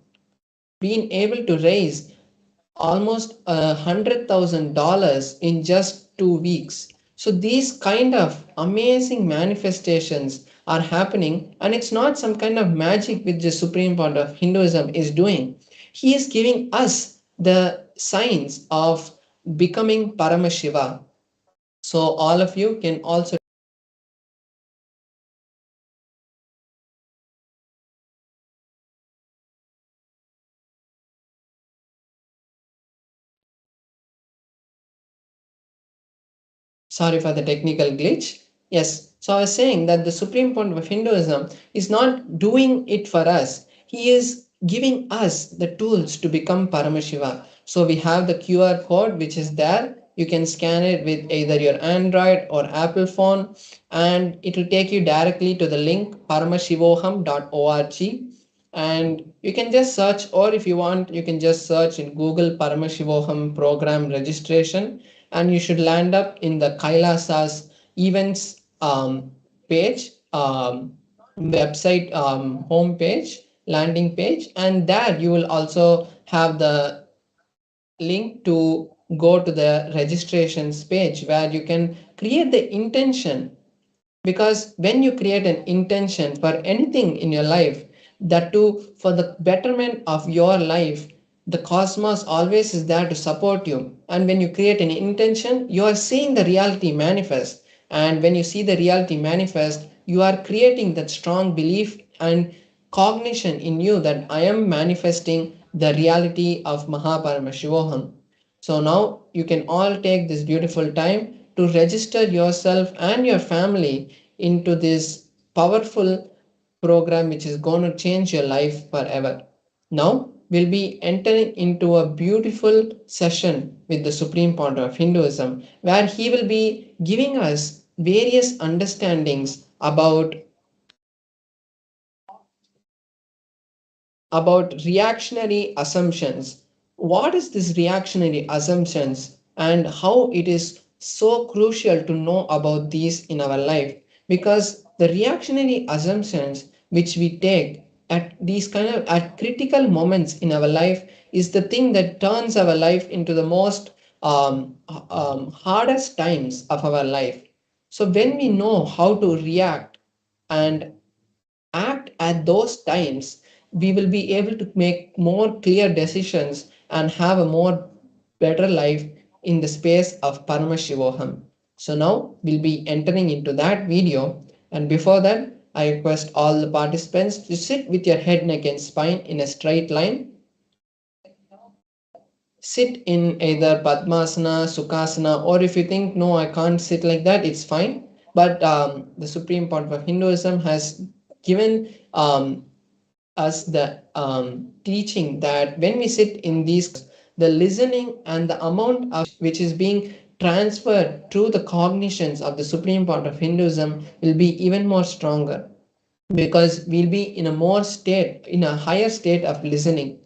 Speaker 6: been able to raise almost $100,000 in just 2 weeks. So these kind of amazing manifestations are happening, and it's not some kind of magic which the Supreme Founder of Hinduism is doing. He is giving us the signs of becoming Paramashiva. So all of you can also. Sorry for the technical glitch. Yes, so I was saying that the Supreme Point of Hinduism is not doing it for us. He is giving us the tools to become Paramashiva. So we have the QR code which is there. You can scan it with either your Android or Apple phone, and it will take you directly to the link paramashivoham.org, and you can just search, or if you want you can just search in Google Paramashivoham program registration, and you should land up in the Kailasa's events page, website home page, landing page, and there you will also have the link to go to the registrations page where you can create the intention. Because when you create an intention for anything in your life, that too for the betterment of your life, the cosmos always is there to support you. And when you create an intention, you are seeing the reality manifest. And when you see the reality manifest, you are creating that strong belief and cognition in you that I am manifesting the reality of Mahaparamashivoham. So now you can all take this beautiful time to register yourself and your family into this powerful program which is going to change your life forever. Now we'll be entering into a beautiful session with the Supreme Founder of Hinduism, where he will be giving us various understandings about reactionary assumptions. What is this reactionary assumptions and how it is so crucial to know about these in our life? Because the reactionary assumptions which we take at these kind of at critical moments in our life is the thing that turns our life into the most hardest times of our life. So when we know how to react and act at those times, we will be able to make more clear decisions and have a more better life in the space of Paramashivoham. So now we'll be entering into that video, and before that I request all the participants to sit with your head, neck and spine in a straight line. Sit in either Padmasana, Sukhasana, or if you think no, I can't sit like that, it's fine. But the supreme point of Hinduism has given us the teaching that when we sit in these, the listening and the amount of which is being transferred through the cognitions of the supreme point of Hinduism will be even more stronger, because we'll be in a more state, in a higher state of listening.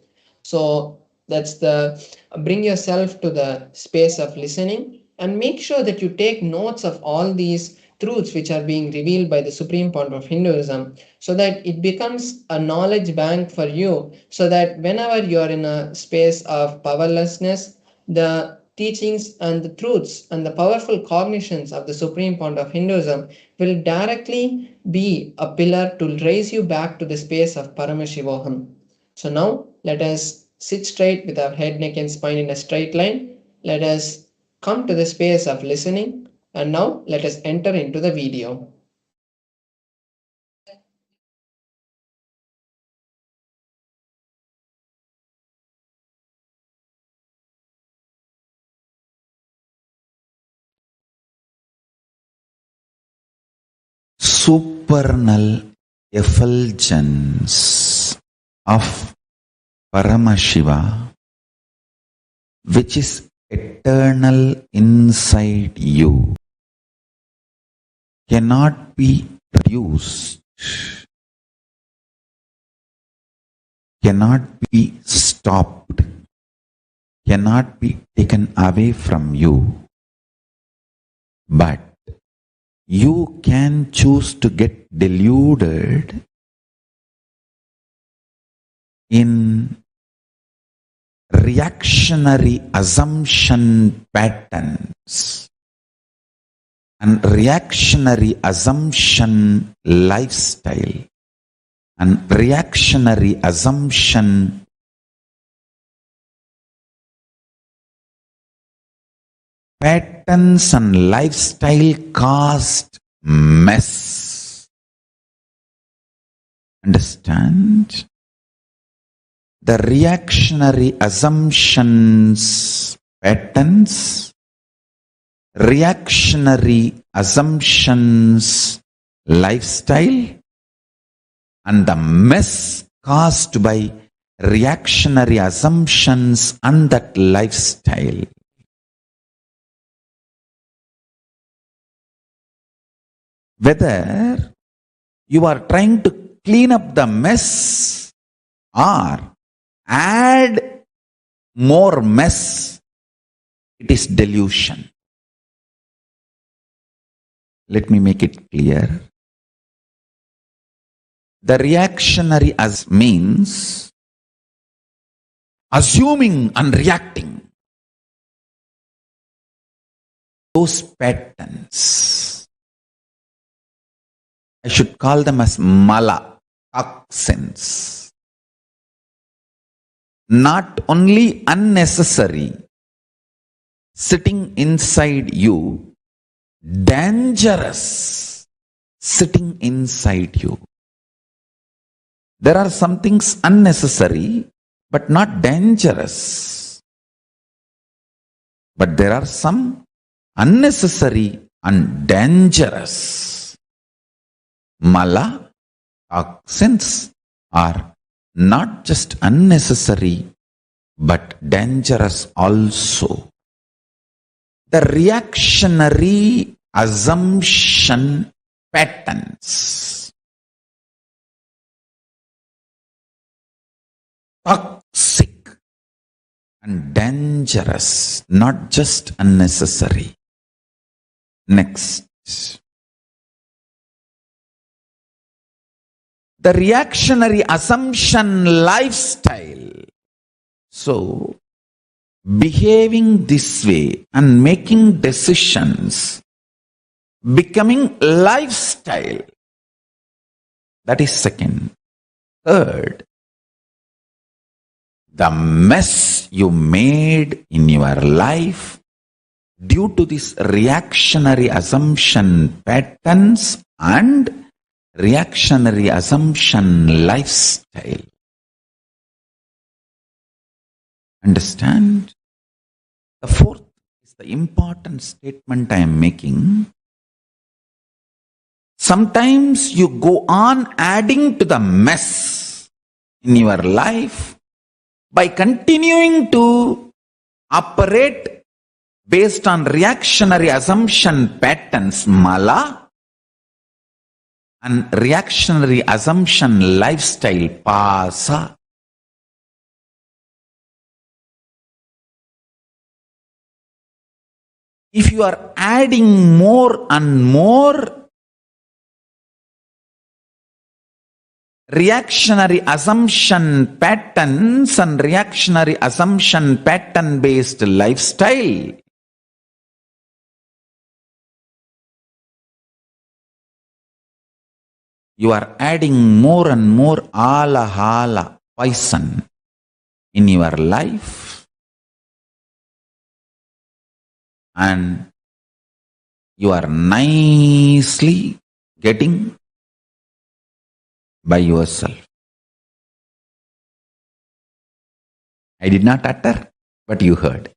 Speaker 6: So that's the bring yourself to the space of listening and make sure that you take notes of all these truths which are being revealed by the supreme point of Hinduism, so that it becomes a knowledge bank for you, so that whenever you're in a space of powerlessness, the teachings and the truths and the powerful cognitions of the supreme point of Hinduism will directly be a pillar to raise you back to the space of Paramashivoham. So now let us sit straight with our head, neck and spine in a straight line. Let us come to the space of listening, and now let us enter into the video.
Speaker 4: Supernal effulgence of Paramashiva, which is eternal inside you, cannot be reduced, cannot be stopped, cannot be taken away from you, but you can choose to get deluded in reactionary assumption patterns and reactionary assumption lifestyle and reactionary assumption patterns and lifestyle caused mess. Understand? The reactionary assumptions patterns, reactionary assumptions lifestyle, and the mess caused by reactionary assumptions and that lifestyle. Whether you are trying to clean up the mess or add more mess, it is delusion. Let me make it clear. The reactionary as means assuming and reacting those patterns. I should call them as mala, toxins. Not only unnecessary, sitting inside you, dangerous, sitting inside you. There are some things unnecessary, but not dangerous. But there are some unnecessary and dangerous. Mala, toxins are not just unnecessary, but dangerous also. The reactionary assumption patterns, toxic and dangerous, not just unnecessary. Next. the reactionary assumption lifestyle. So, behaving this way and making decisions, becoming lifestyle. That is second. Third, the mess you made in your life due to this reactionary assumption patterns and reactionary assumption lifestyle. Understand? The fourth is the important statement I am making. Sometimes you go on adding to the mess in your life by continuing to operate based on reactionary assumption patterns, mala, and reactionary assumption lifestyle, pasa. If you are adding more and more reactionary assumption patterns and reactionary assumption pattern based lifestyle, you are adding more and more alahala poison in your life, and you are nicely getting by yourself. I did not utter, but you heard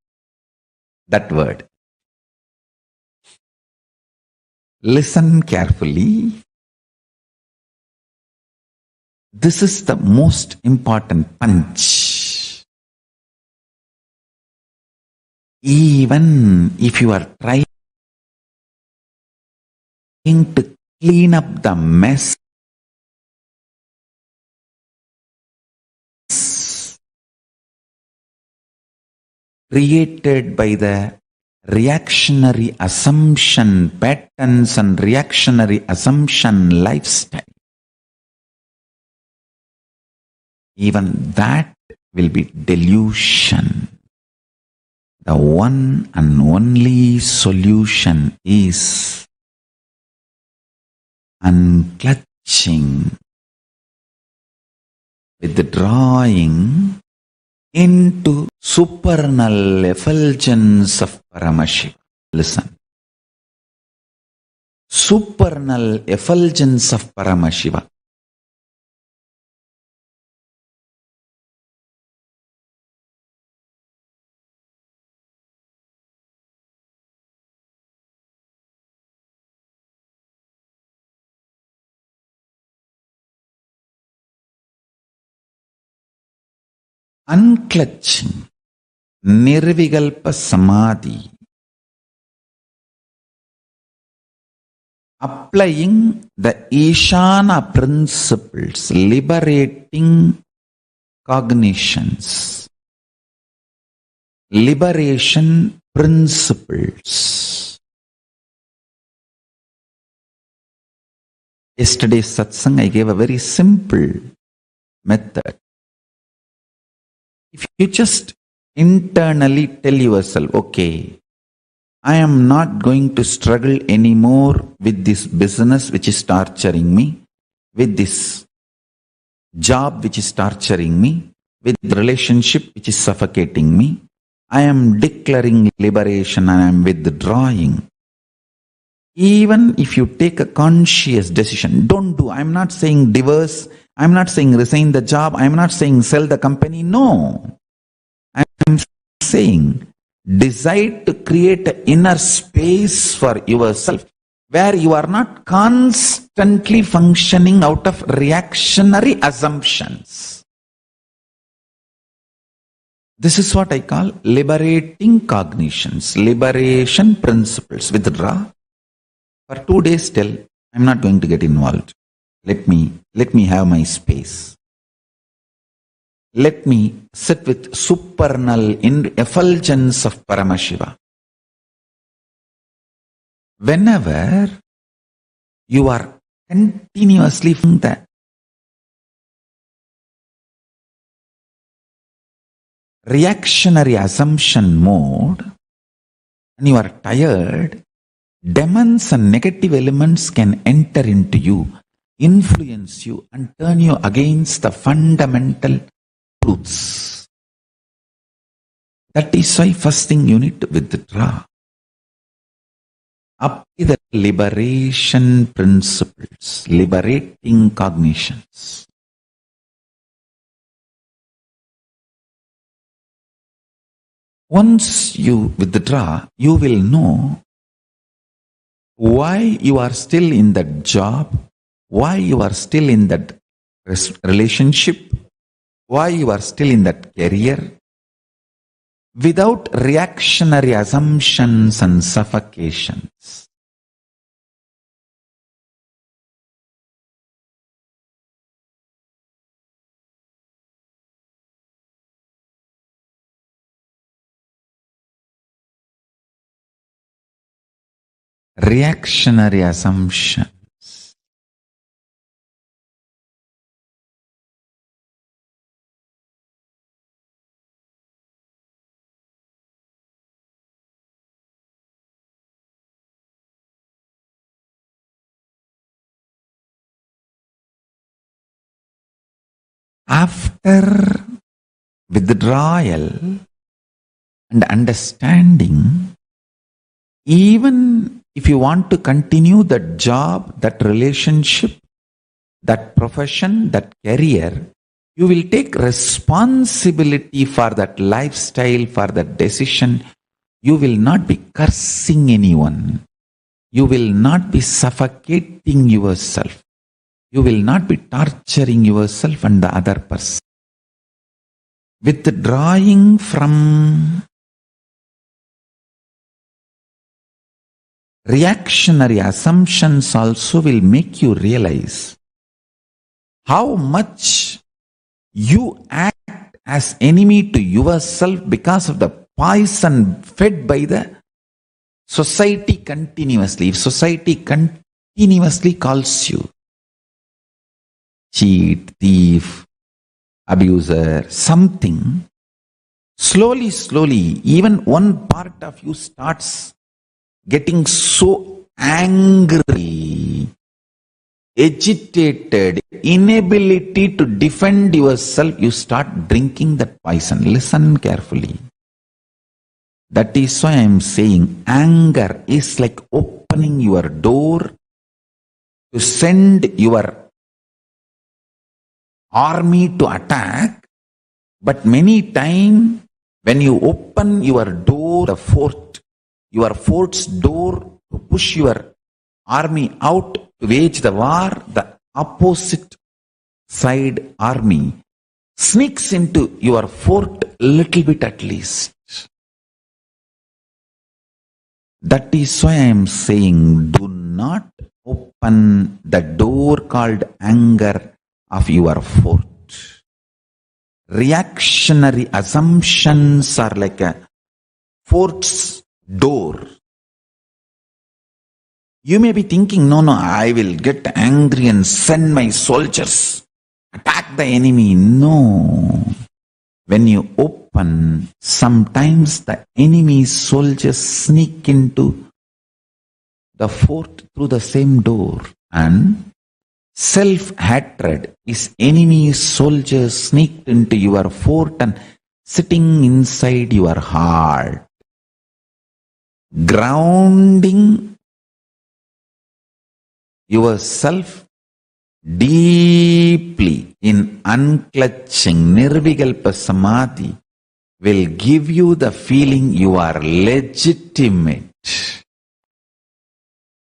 Speaker 4: that word. Listen carefully. This is the most important punch. Even if you are trying to clean up the mess created by the reactionary assumption patterns and reactionary assumption lifestyle, even that will be delusion. The one and only solution is unclutching, withdrawing into supernal effulgence of Paramashivam. Listen. Supernal effulgence of Paramashivam. Unclutching, Nirvikalpa Samadhi, applying the Ishana principles, liberating cognitions, liberation principles. Yesterday's satsang, I gave a very simple method. If you just internally tell yourself, okay, I am not going to struggle anymore with this business which is torturing me, with this job which is torturing me, with the relationship which is suffocating me. I am declaring liberation and I am withdrawing. Even if you take a conscious decision, don't do. I am not saying divorce. I am not saying resign the job. I am not saying sell the company. No. I am saying decide to create an inner space for yourself where you are not constantly functioning out of reactionary assumptions. This is what I call liberating cognitions, liberation principles. Withdraw. For 2 days till, I am not going to get involved. Let me have my space. Let me sit with supernal effulgence of Paramashiva. Whenever you are continuously feeling that reactionary assumption mode and you are tired, demons and negative elements can enter into you, influence you and turn you against the fundamental truths. That is why first thing you need to withdraw. Up to the liberation principles, liberating cognitions. Once you withdraw, you will know why you are still in that job, why you are still in that relationship, why you are still in that career, without reactionary assumptions and suffocations. Reactionary assumptions. After withdrawal and understanding, even if you want to continue that job, that relationship, that profession, that career, you will take responsibility for that lifestyle, for that decision. You will not be cursing anyone. You will not be suffocating yourself. You will not be torturing yourself and the other person. Withdrawing from reactionary assumptions also will make you realize how much you act as enemy to yourself because of the poison fed by the society continuously. If society continuously calls you cheat, thief, abuser, something, slowly, even one part of you starts getting so angry, agitated, inability to defend yourself, you start drinking that poison. Listen carefully. That is why I am saying anger is like opening your door to send your army to attack, but many times when you open your door, the fort, your fort's door to push your army out to wage the war, the opposite side army sneaks into your fort a little bit at least. That is why I am saying do not open the door called anger of your fort. Reactionary assumptions are like a fort's door. You may be thinking, no, I will get angry and send my soldiers, attack the enemy. No. When you open, sometimes the enemy soldiers sneak into the fort through the same door, and self-hatred is enemy soldiers sneaked into your fort and sitting inside your heart. Grounding yourself deeply in unclutching Nirvikalpa Samadhi will give you the feeling you are legitimate.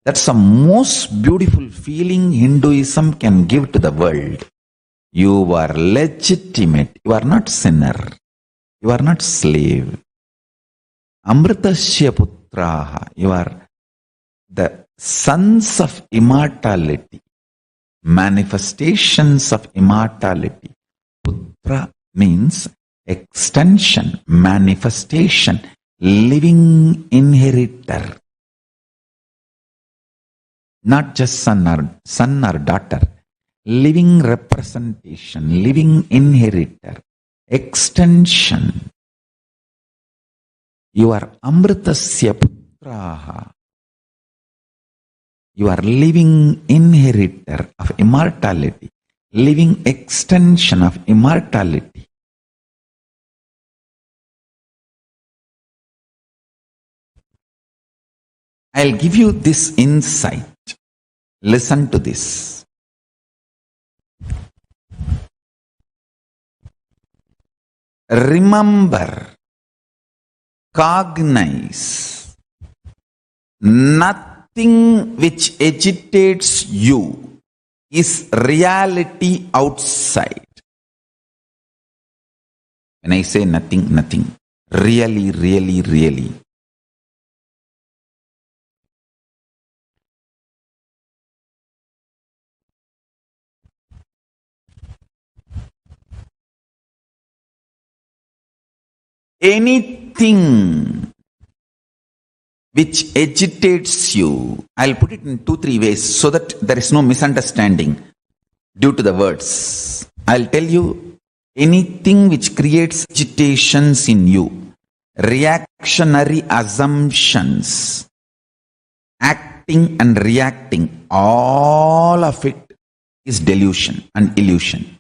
Speaker 4: That's the most beautiful feeling Hinduism can give to the world. You are legitimate. You are not sinner. You are not slave. Amritasya putraha. You are the sons of immortality. Manifestations of immortality. Putra means extension, manifestation, living inheritor. Not just son or daughter. Living representation, living inheritor, extension. You are Amritasya Putraha. You are living inheritor of immortality, living extension of immortality. I'll give you this insight. Listen to this. Remember, cognize, nothing which agitates you is reality outside. When I say nothing, nothing. Really, really, really. Anything which agitates you, I'll put it in 2-3 ways so that there is no misunderstanding due to the words. I'll tell you, anything which creates agitations in you, reactionary assumptions, acting and reacting, all of it is delusion and illusion.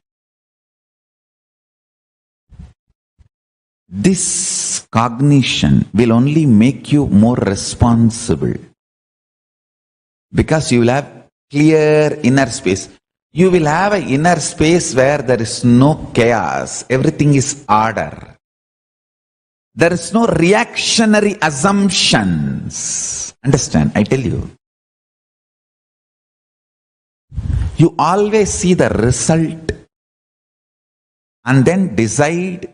Speaker 4: This cognition will only make you more responsible because you will have clear inner space. You will have an inner space where there is no chaos. Everything is order. There is no reactionary assumptions. Understand? I tell you. You always see the result and then decide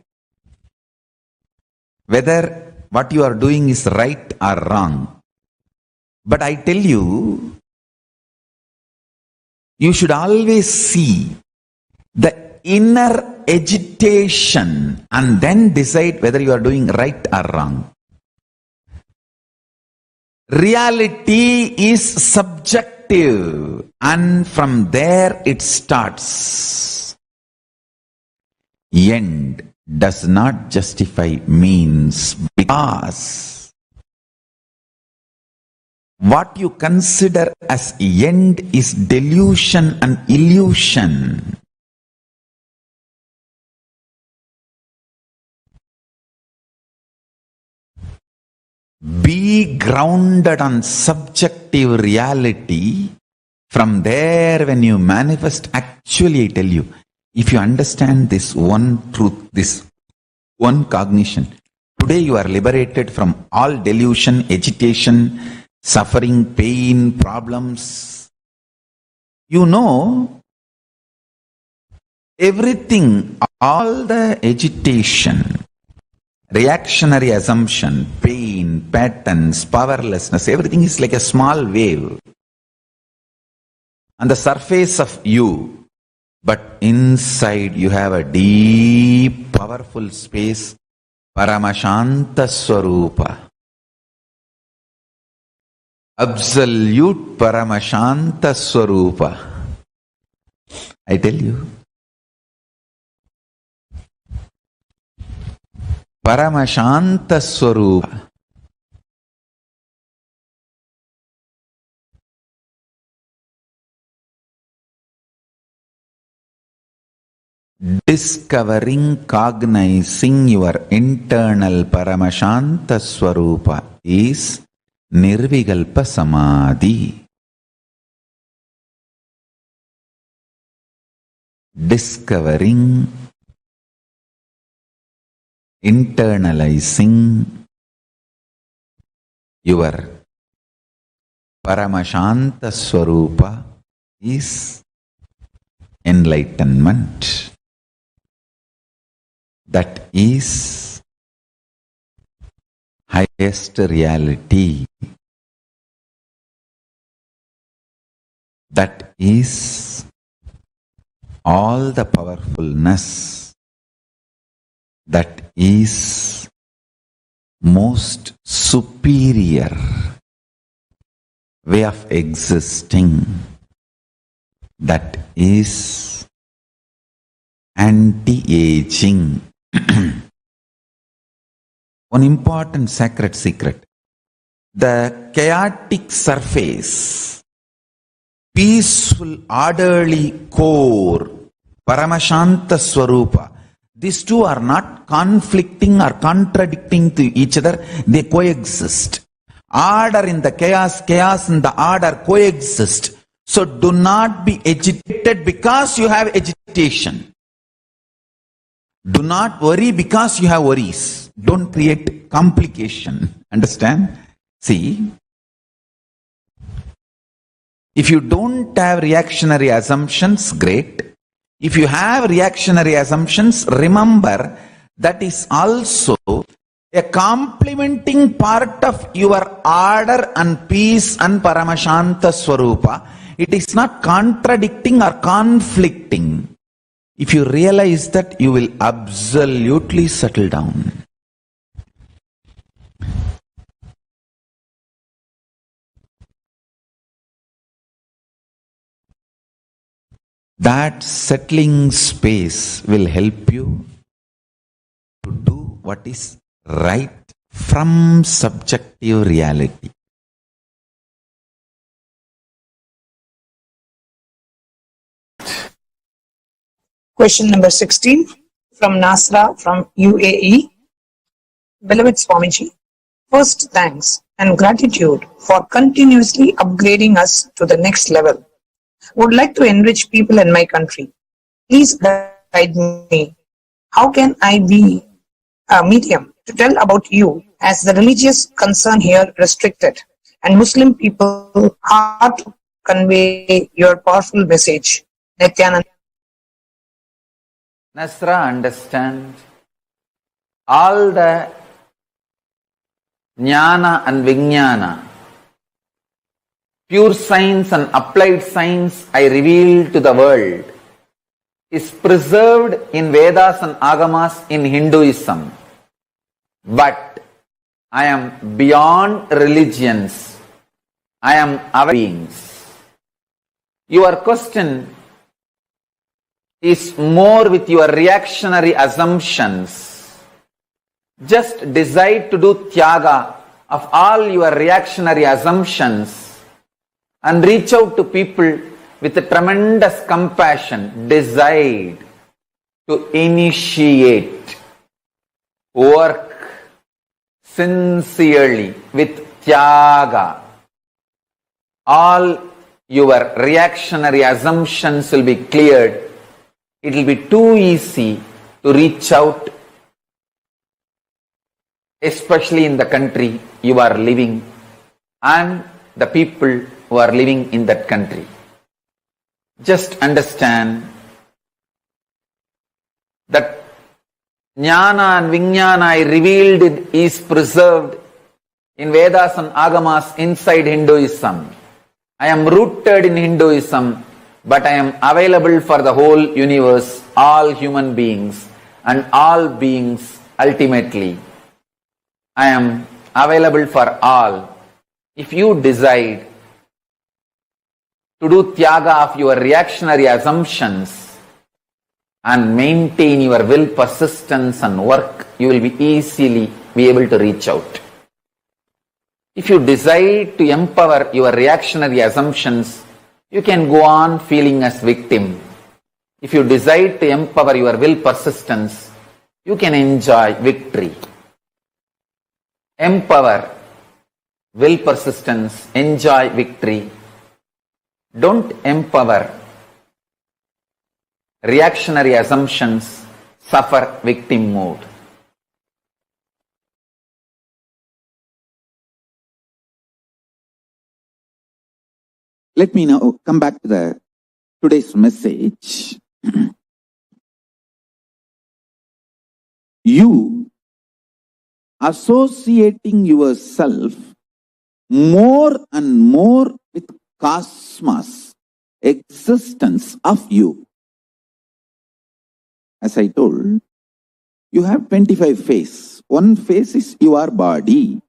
Speaker 4: whether what you are doing is right or wrong. But I tell you, you should always see the inner agitation and then decide whether you are doing right or wrong. Reality is subjective, and from there it starts. End does not justify means, because what you consider as end is delusion and illusion. Be grounded on subjective reality. From there, when you manifest, actually I tell you, if you understand this one truth, this one cognition, today you are liberated from all delusion, agitation, suffering, pain, problems. You know, everything, all the agitation, reactionary assumption, pain, patterns, powerlessness, everything is like a small wave on the surface of you. But inside you have a deep, powerful space, Paramashanta Swarupa. Absolute Paramashanta Swarupa. I tell you. Paramashanta Swarupa. Discovering, cognizing your internal Paramashanta Swarupa is Nirvikalpa Samadhi. Discovering, internalizing your Paramashanta Swarupa is enlightenment. That is highest reality. That is all the powerfulness. That is most superior way of existing. That is anti-aging. one important sacred secret. The chaotic surface, peaceful, orderly core, Paramashanta Swarupa, these two are not conflicting or contradicting to each other, they coexist. Order in the chaos, chaos in the order coexist. So do not be agitated because you have agitation. Do not worry because you have worries. Don't create complication. Understand? See, if you don't have reactionary assumptions, great. If you have reactionary assumptions, remember that is also a complementing part of your order and peace and Paramashanta Swarupa. It is not contradicting or conflicting. If you realize that, you will absolutely settle down. That settling space will help you to do what is right from subjective reality.
Speaker 7: Question number 16 from Nasra from UAE. Beloved Swamiji, first thanks and gratitude for continuously upgrading us to the next level. Would like to enrich people in my country. Please guide me. How can I be a medium to tell about you, as the religious concern here restricted and Muslim people hard to convey your powerful message? Nithyananda.
Speaker 8: Nasra, understand, all the jnana and vijnana, pure science and applied science I reveal to the world, is preserved in Vedas and Agamas in Hinduism. But I am beyond religions. I am our beings. Your question is more with your reactionary assumptions. Just decide to do tyaga of all your reactionary assumptions and reach out to people with a tremendous compassion. Decide to initiate work sincerely with tyaga. All your reactionary assumptions will be cleared. It will be too easy to reach out, especially in the country you are living and the people who are living in that country. Just understand that jnana and vijnana I revealed is preserved in Vedas and Agamas inside Hinduism. I am rooted in Hinduism, but I am available for the whole universe, all human beings and all beings ultimately. I am available for all. If you decide to do tyaga of your reactionary assumptions and maintain your will, persistence and work, you will be easily be able to reach out. If you decide to empower your reactionary assumptions, you can go on feeling as victim. If you decide to empower your will, persistence, you can enjoy victory. Empower will, persistence, enjoy victory. Don't empower reactionary assumptions, suffer victim mode.
Speaker 4: Let me now come back to today's message. You associating yourself more and more with cosmos, existence of you. As I told, you have 25 faces. One face is your body.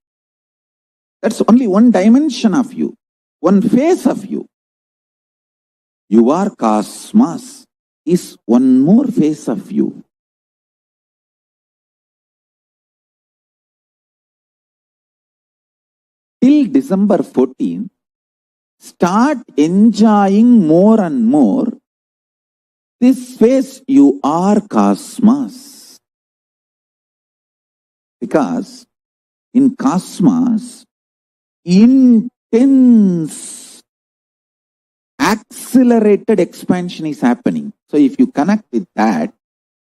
Speaker 4: That's only one dimension of you, one face of you. Your cosmos is one more face of you. till December 14th, start enjoying more and more this phase. You are cosmos. Because in cosmos, intense, accelerated expansion is happening. So if you connect with that,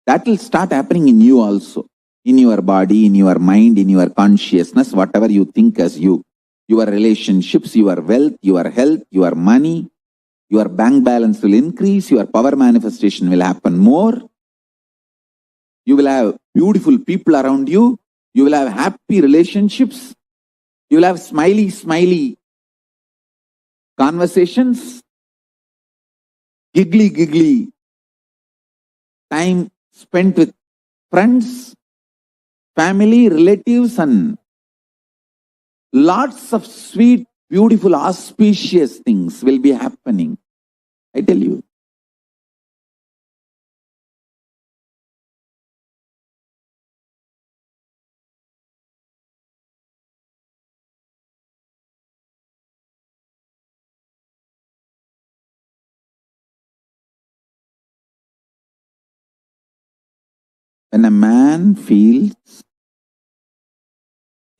Speaker 4: that will start happening in you also. In your body, in your mind, in your consciousness, whatever you think as you. Your relationships, your wealth, your health, your money, your bank balance will increase, your power manifestation will happen more. You will have beautiful people around you. You will have happy relationships. You will have smiley conversations, giggly time spent with friends, family, relatives, and lots of sweet, beautiful, auspicious things will be happening. I tell you. When a man feels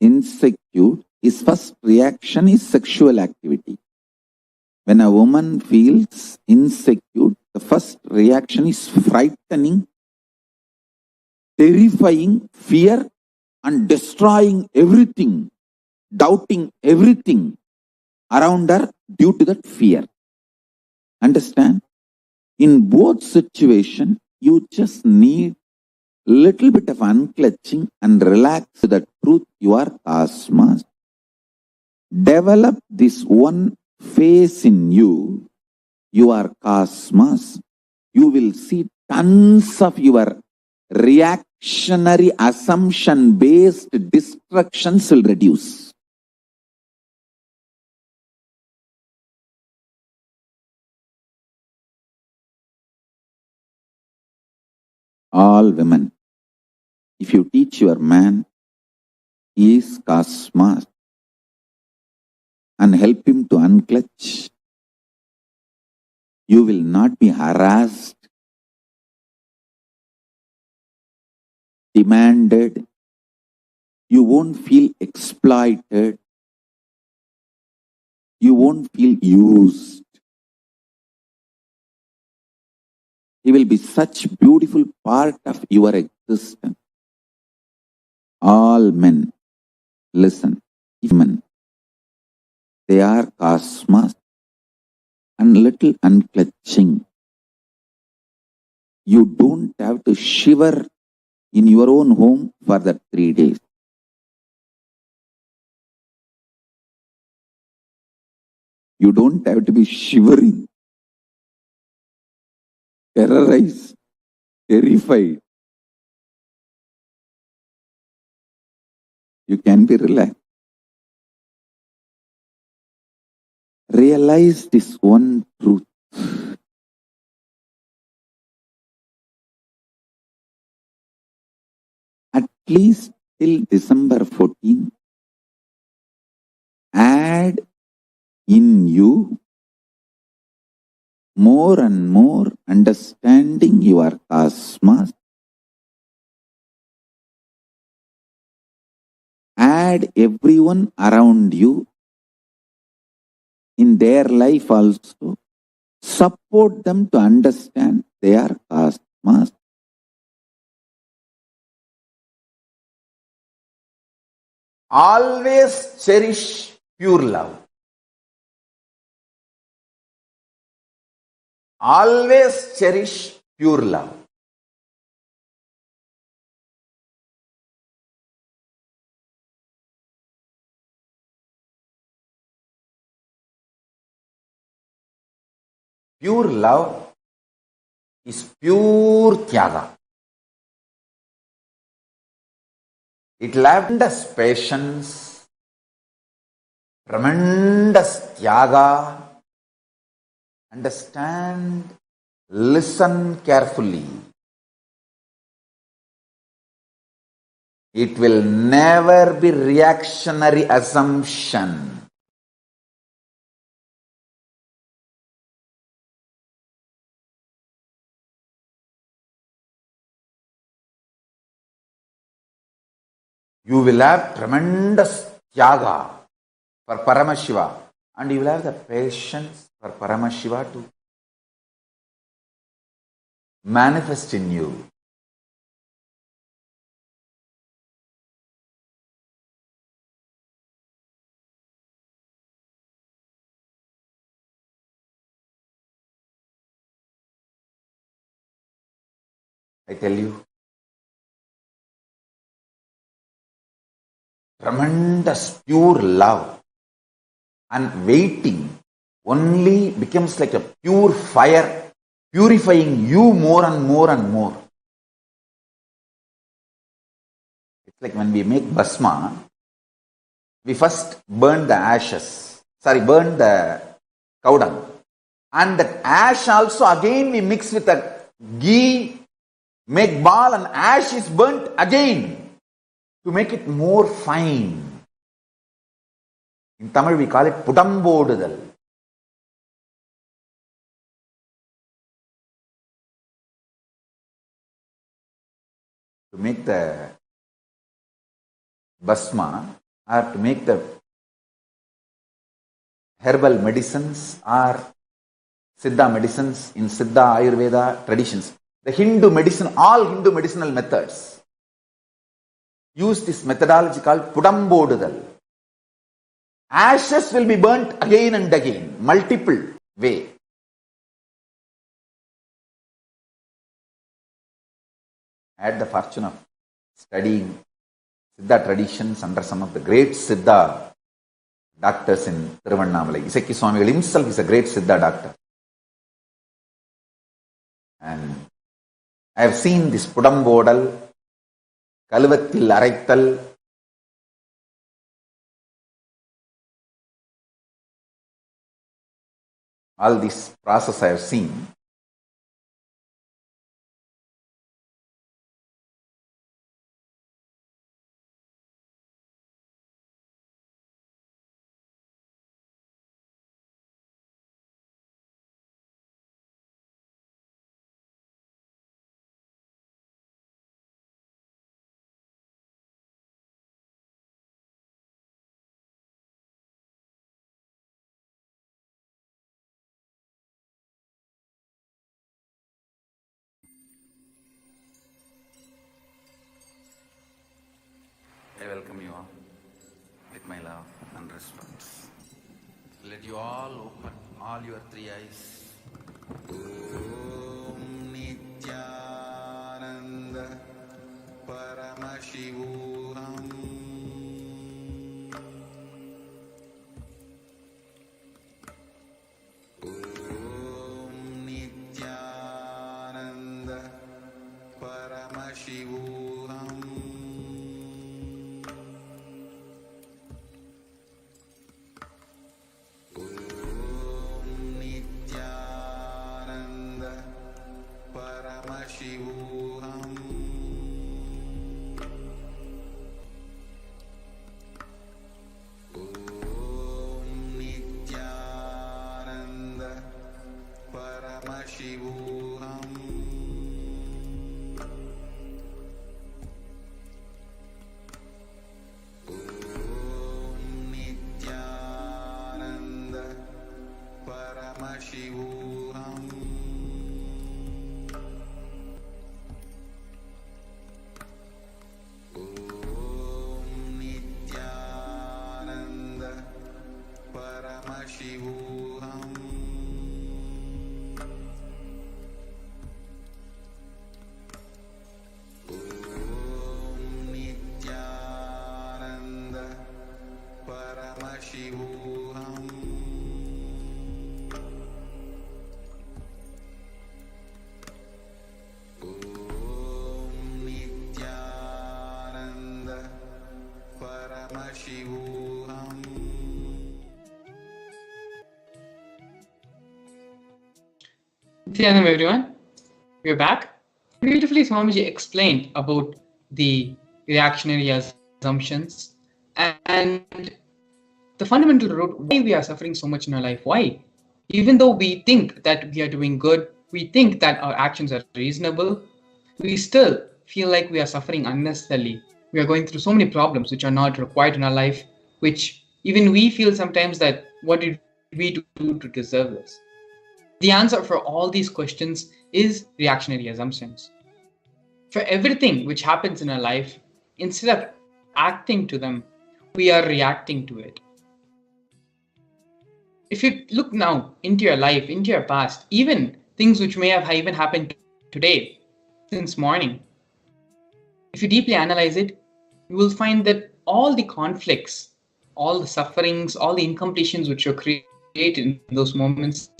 Speaker 4: insecure, his first reaction is sexual activity. When a woman feels insecure, the first reaction is frightening, terrifying, fear, and destroying everything, doubting everything around her due to that fear. Understand? In both situations, you just need little bit of unclutching and relax to the truth. You are cosmos. Develop this one phase in you. You are cosmos. You will see tons of your reactionary assumption based destructions will reduce. All women, if you teach your man, he is cosmos, and help him to unclutch, you will not be harassed, demanded, you won't feel exploited, you won't feel used. He will be such beautiful part of your existence. All men, listen, men, they are cosmos and little unclutching. You don't have to shiver in your own home for that 3 days. You don't have to be shivering, terrorized, terrified. You can be relaxed. Realize this one truth. At least till December 14, add in you more and more understanding your cosmos. Add everyone around you in their life also. Support them to understand their cosmos.
Speaker 8: Always cherish pure love. Always cherish pure love. Pure love is pure tyaga. It tremendous patience, tremendous tyaga. Understand, listen carefully.
Speaker 4: It will never be reactionary assumption. You will have tremendous tyaga for Paramashiva, and you will have the patience for Paramashiva to manifest in you. I tell you, tremendous pure love and waiting only becomes like a pure fire, purifying you more and more and more. It's like when we make bhasma, we first burn burn the cow dung. And that ash also again we mix with the ghee, make ball, and ash is burnt again to make it more fine. In Tamil we call it pudambodudal. To make the bhasma or to make the herbal medicines or Siddha medicines in Siddha Ayurveda traditions, the Hindu medicine, all Hindu medicinal methods use this methodology called pudambodudal. Ashes will be burnt again and again, multiple way. I had the fortune of studying Siddha traditions under some of the great Siddha doctors in Tiruvannamalai. Isaki Swamigal himself is a great Siddha doctor. And I have seen this Pudambodal, Kaluvathil Araithal, all this process I have seen. I welcome you all with my love and respect. Let you all open all your three eyes.
Speaker 1: Om Nithyananda Paramashivam. Om Nithyananda Paramashivam. Paramashivam. Om Nithyananda Paramashivam. Om Nithyananda Paramashivam. Paramashivam. Om Nithyananda Paramashivam. Om Nithyananda Paramashivam.
Speaker 2: Nithyananda, everyone. We're back. Beautifully, Swamiji explained about the reactionary assumptions, and the fundamental root why we are suffering so much in our life. Why? Even though we think that we are doing good, we think that our actions are reasonable, we still feel like we are suffering unnecessarily. We are going through so many problems which are not required in our life, which even we feel sometimes that what did we do to deserve this? The answer for all these questions is reactionary assumptions. For everything which happens in our life, instead of acting to them, we are reacting to it. If you look now into your life, into your past, even things which may have even happened today, since morning, if you deeply analyze it, you will find that all the conflicts, all the sufferings, all the incompletions which were created in those moments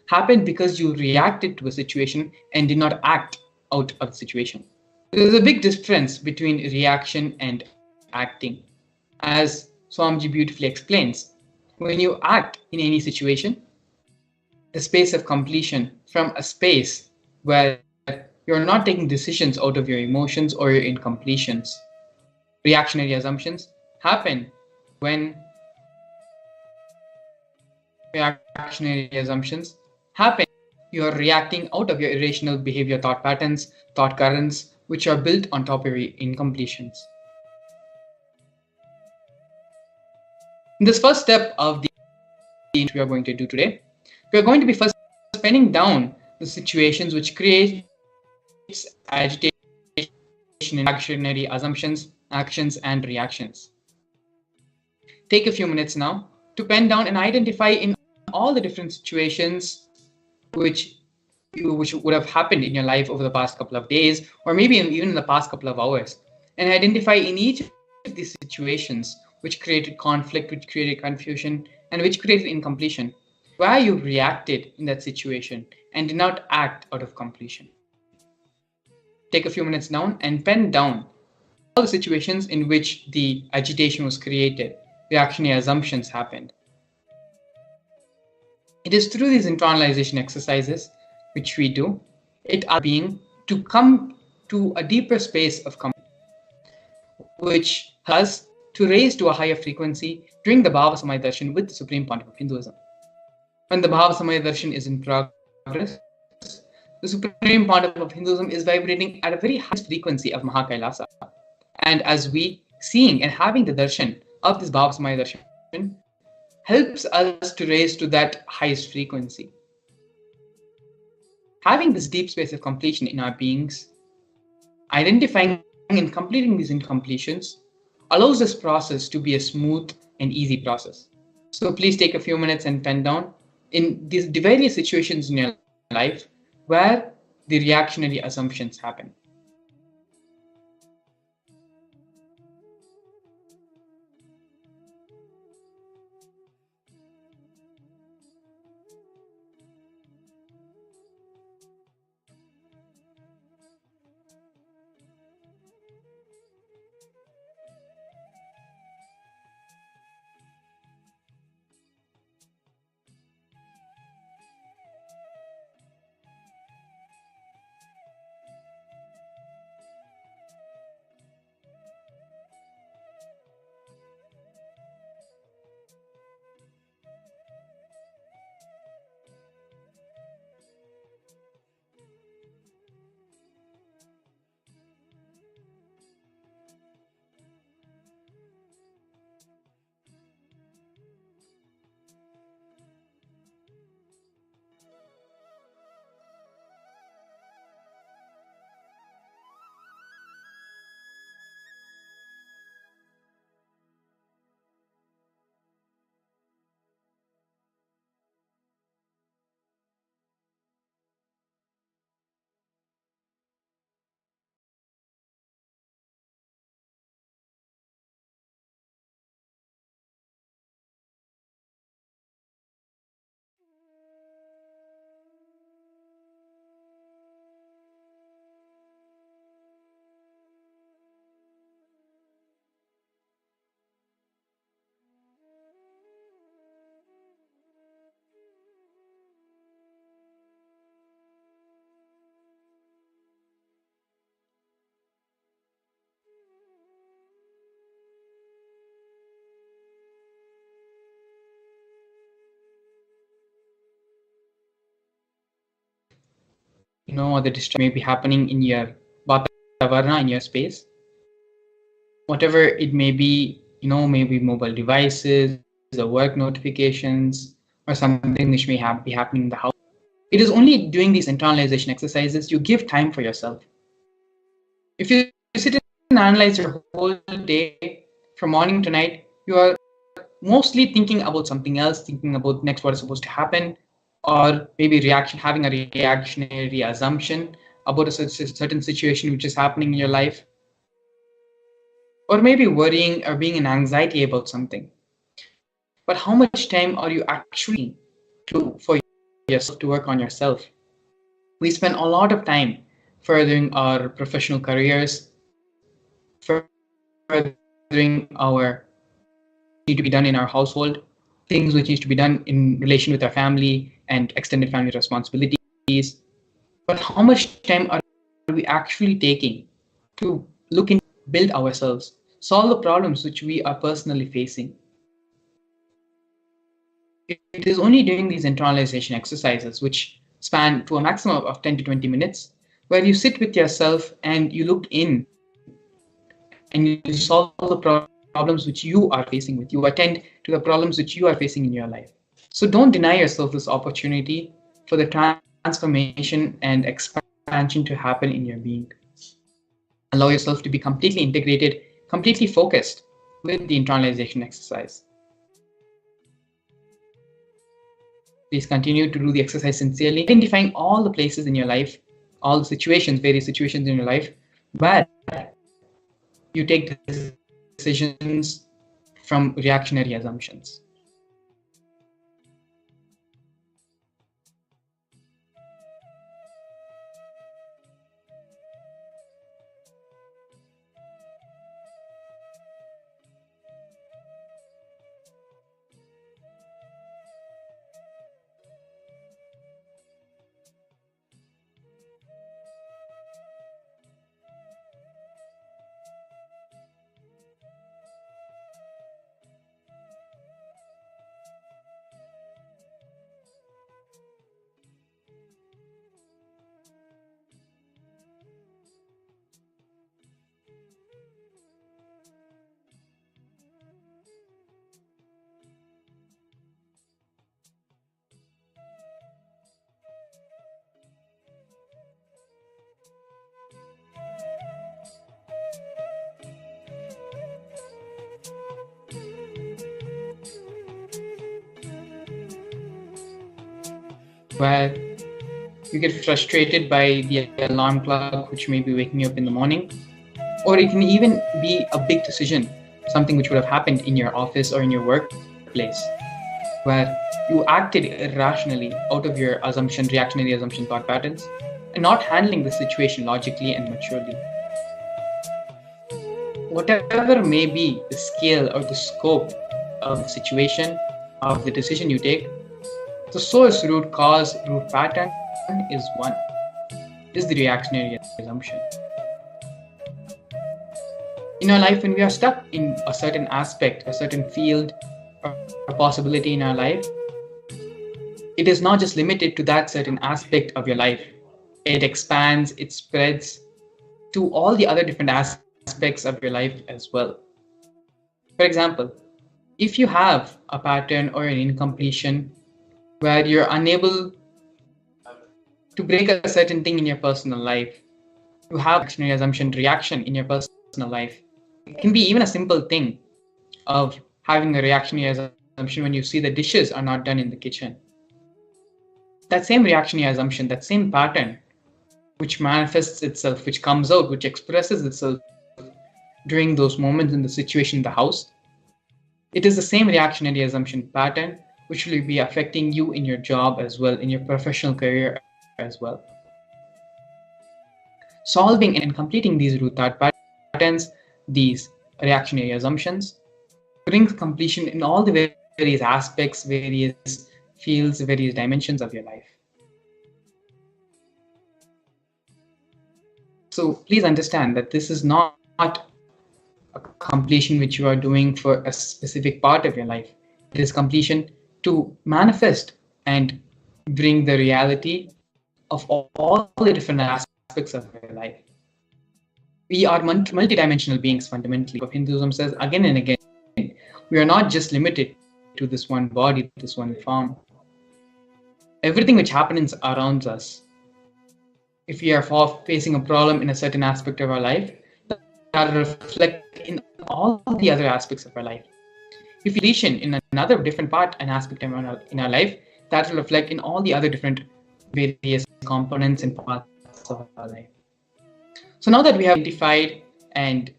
Speaker 2: happened because you reacted to a situation and did not act out of the situation. There's a big difference between reaction and acting. As Swamiji beautifully explains, when you act in any situation, the space of completion from a space where you're not taking decisions out of your emotions or your incompletions. Reactionary assumptions happen when reactionary assumptions happen. You are reacting out of your irrational behavior thought patterns, thought currents, which are built on top of your incompletions. In this first step of the which we are going to do today, we are going to be first penning down the situations which creates agitation in reactionary assumptions, actions, and reactions. Take a few minutes now to pen down and identify in all the different situations which would have happened in your life over the past couple of days, or maybe even in the past couple of hours, and identify in each of these situations which created conflict, which created confusion, and which created incompletion, where you reacted in that situation and did not act out of completion. Take a few minutes down and pen down all the situations in which the agitation was created, reactionary assumptions happened. It is through these internalization exercises which we do, it our being to come to a deeper space of completion, which has to raise to a higher frequency during the Bhava Samadhi Darshan with the Supreme Pontiff of Hinduism. When the Bhava Samadhi Darshan is in progress, the Supreme Pontiff of Hinduism is vibrating at a very high frequency of Mahakailasa. And as we seeing and having the darshan of this Bhava Samadhi darshan helps us to raise to that highest frequency. Having this deep space of completion in our beings, identifying and completing these incompletions allows this process to be a smooth and easy process. So please take a few minutes and pen down in these various situations in your life where the reactionary assumptions happen. or the distraction may be happening in your Vatavarna, in your space. Whatever it may be, maybe mobile devices, or work notifications, or something which may be happening in the house. It is only doing these internalization exercises you give time for yourself. If you sit and analyze your whole day from morning to night, you are mostly thinking about something else, thinking about next what is supposed to happen, or maybe having a reactionary assumption about a certain situation which is happening in your life, or maybe worrying or being in anxiety about something. But how much time are you actually for yourself to work on yourself? We spend a lot of time furthering our professional careers, furthering our need to be done in our household, things which need to be done in relation with our family and extended family responsibilities. But how much time are we actually taking to look and build ourselves, solve the problems which we are personally facing? It is only during these internalization exercises, which span to a maximum of 10 to 20 minutes, where you sit with yourself and you look in and you solve the problems which you are facing with. You attend to the problems which you are facing in your life. So don't deny yourself this opportunity for the transformation and expansion to happen in your being. Allow yourself to be completely integrated, completely focused with the internalization exercise. Please continue to do the exercise sincerely, identifying all the places in your life, all the situations, various situations in your life, where you take decisions from reactionary assumptions. Where you get frustrated by the alarm clock which may be waking you up in the morning, or it can even be a big decision, something which would have happened in your office or in your workplace, where you acted irrationally out of your reactionary assumption thought patterns, and not handling the situation logically and maturely. Whatever may be the scale or the scope of the situation, of the decision you take, the source, root cause, root pattern is one, is the reactionary assumption. In our life, when we are stuck in a certain aspect, a certain field, or a possibility in our life, it is not just limited to that certain aspect of your life. It expands, it spreads to all the other different aspects of your life as well. For example, if you have a pattern or an incompletion where you're unable to break a certain thing in your personal life, you have reactionary assumption reaction in your personal life. It can be even a simple thing of having a reactionary assumption when you see the dishes are not done in the kitchen. That same reactionary assumption, that same pattern, which manifests itself, which comes out, which expresses itself during those moments in the situation in the house, it is the same reactionary assumption pattern which will be affecting you in your job as well, in your professional career as well. Solving and completing these root thought patterns, these reactionary assumptions, brings completion in all the various aspects, various fields, various dimensions of your life. So please understand that this is not a completion which you are doing for a specific part of your life. It is completion to manifest and bring the reality of all the different aspects of our life. We are multidimensional beings fundamentally. Hinduism says again and again, we are not just limited to this one body, this one form. Everything which happens around us, if we are facing a problem in a certain aspect of our life, that reflect in all the other aspects of our life. If we lesion in another different part and aspect in our life, that will reflect in all the other different various components and parts of our life. So now that we have identified and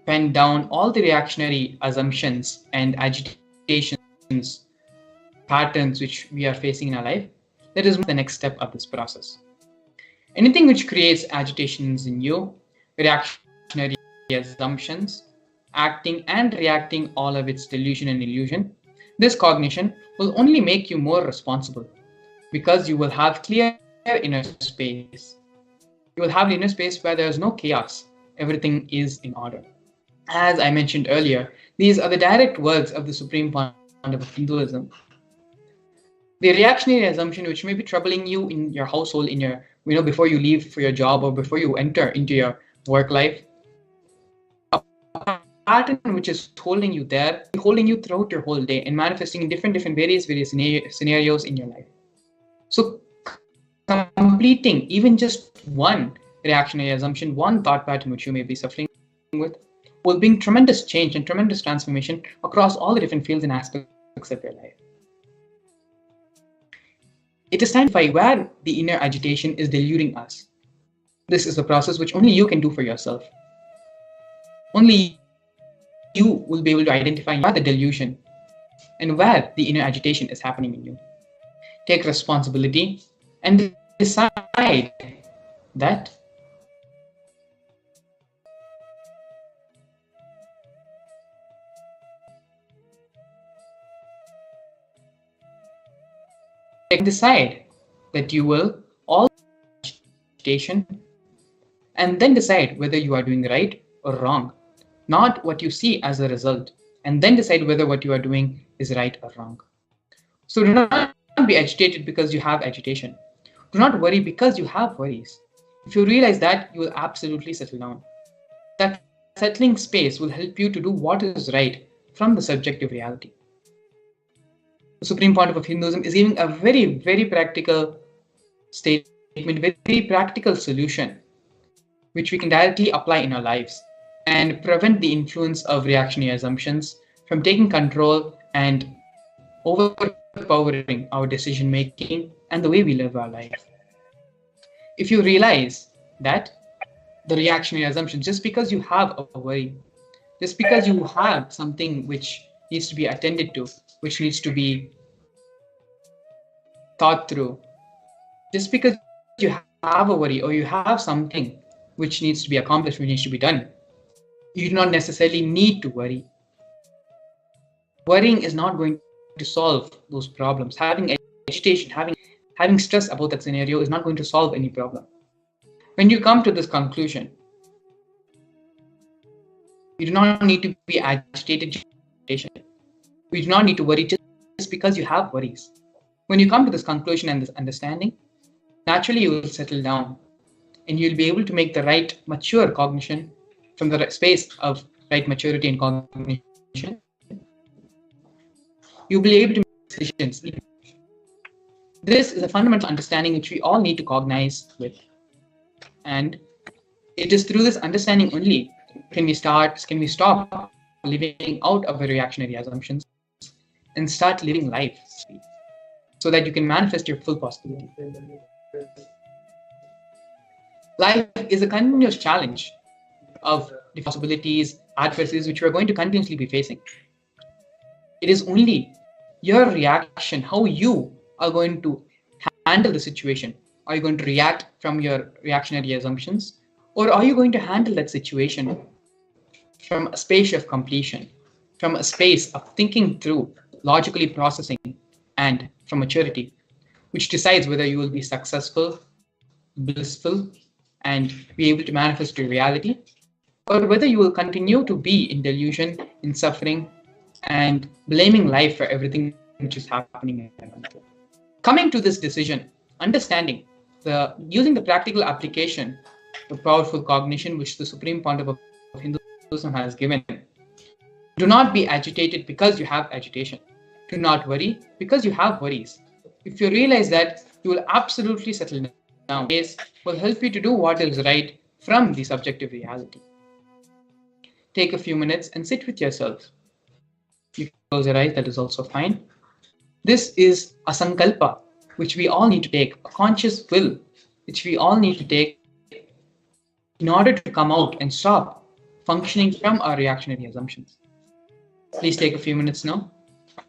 Speaker 2: penned down all the reactionary assumptions and agitations, patterns which we are facing in our life, that is the next step of this process. Anything which creates agitations in you, reactionary assumptions, acting and reacting, all of its delusion and illusion, this cognition will only make you more responsible, because you will have clear inner space. You will have the inner space where there is no chaos. Everything is in order. As I mentioned earlier, these are the direct words of the Supreme Founder of Hinduism. The reactionary assumption which may be troubling you in your household, in your, before you leave for your job or before you enter into your work life, a pattern which is holding you there, holding you throughout your whole day and manifesting in different various scenarios in your life. So completing even just one reactionary assumption, one thought pattern which you may be suffering with, will bring tremendous change and tremendous transformation across all the different fields and aspects of your life. It is time to find where the inner agitation is deluding us. This is a process which only you can do for yourself. Only you will be able to identify where the delusion and where the inner agitation is happening in you. Take responsibility and decide that you will all agitation, and then decide whether you are doing right or wrong, not what you see as a result, and then decide whether what you are doing is right or wrong. So do not be agitated because you have agitation. Do not worry because you have worries. If you realize that, you will absolutely settle down. That settling space will help you to do what is right from the subjective reality. The Supreme Founder of Hinduism is giving a very, very practical statement, very practical solution, which we can directly apply in our lives and prevent the influence of reactionary assumptions from taking control and overpowering our decision making and the way we live our life. If you realize that the reactionary assumption, just because you have a worry, just because you have something which needs to be attended to, which needs to be thought through, just because you have a worry or you have something which needs to be accomplished, which needs to be done, you do not necessarily need to worry. Worrying is not going to solve those problems. Having agitation, having stress about that scenario is not going to solve any problem. When you come to this conclusion, you do not need to be agitated. You do not need to worry just because you have worries. When you come to this conclusion and this understanding, naturally you will settle down and you'll be able to make the right mature cognition from the space of right maturity and cognition. You'll be able to make decisions. This is a fundamental understanding which we all need to cognize with. And it is through this understanding only can we stop living out of the reactionary assumptions and start living life so that you can manifest your full possibility. Life is a continuous challenge of the possibilities, adversities which we are going to continuously be facing. It is only your reaction, how you are going to handle the situation. Are you going to react from your reactionary assumptions, or are you going to handle that situation from a space of completion, from a space of thinking through, logically processing, and from maturity, which decides whether you will be successful, blissful, and be able to manifest your reality, or whether you will continue to be in delusion, in suffering, and blaming life for everything which is happening in your life. Coming to this decision, understanding using the practical application, the powerful cognition which the Supreme Pontiff of Hinduism has given. Do not be agitated because you have agitation. Do not worry because you have worries. If you realize that, you will absolutely settle down. This will help you to do what is right from the subjective reality. Take a few minutes and sit with yourself. You close your eyes, that is also fine. This is a sankalpa, which we all need to take, a conscious will, which we all need to take in order to come out and stop functioning from our reactionary assumptions. Please take a few minutes now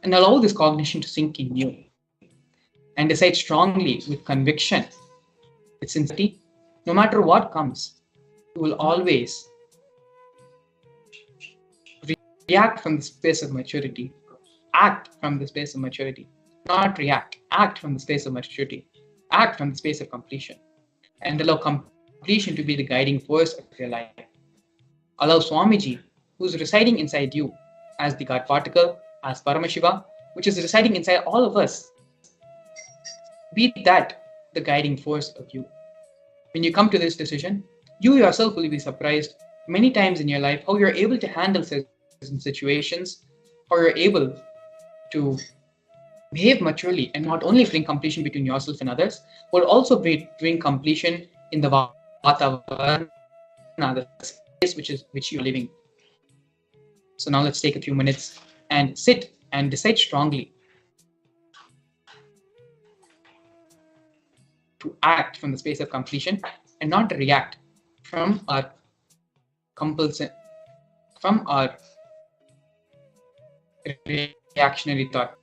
Speaker 2: and allow this cognition to sink in you and decide strongly with conviction, with sincerity, no matter what comes, you will always react from the space of maturity, act from the space of maturity, not react, act from the space of maturity, act from the space of completion, and allow completion to be the guiding force of your life. Allow Swamiji, who is residing inside you as the God particle, as Paramashiva, which is residing inside all of us, be that the guiding force of you. When you come to this decision, you yourself will be surprised many times in your life how you're able to handle certain situations, how you're able to behave maturely and not only bring completion between yourself and others, but also bring completion in the Vatavarana, the space which you're living. So now let's take a few minutes and sit and decide strongly to act from the space of completion and not react from our compulsion, from our reactionary thought.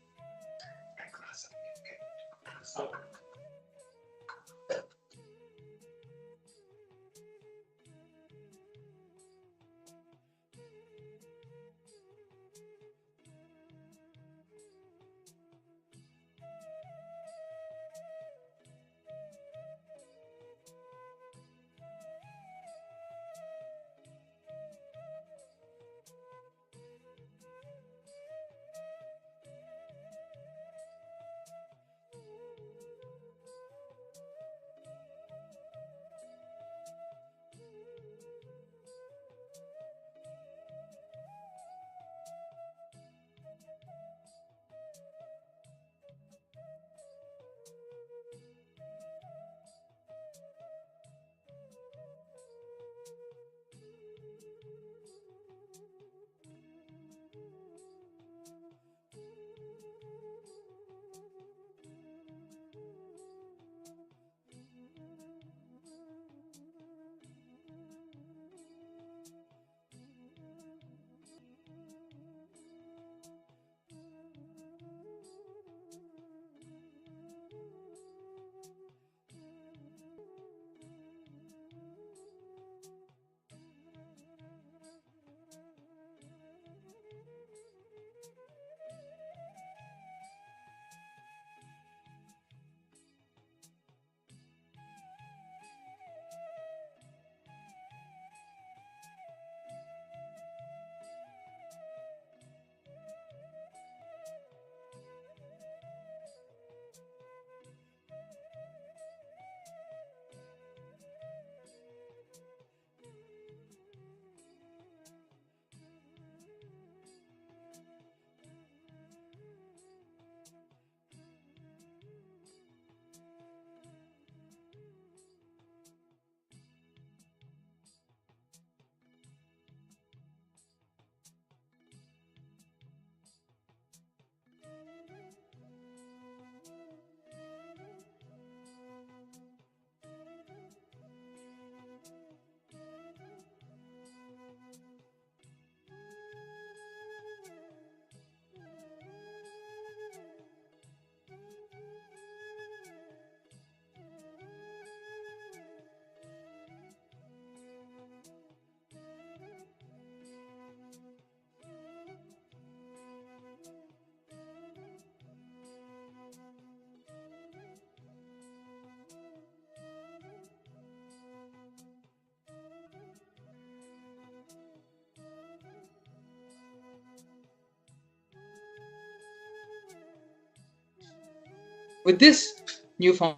Speaker 2: With this newfound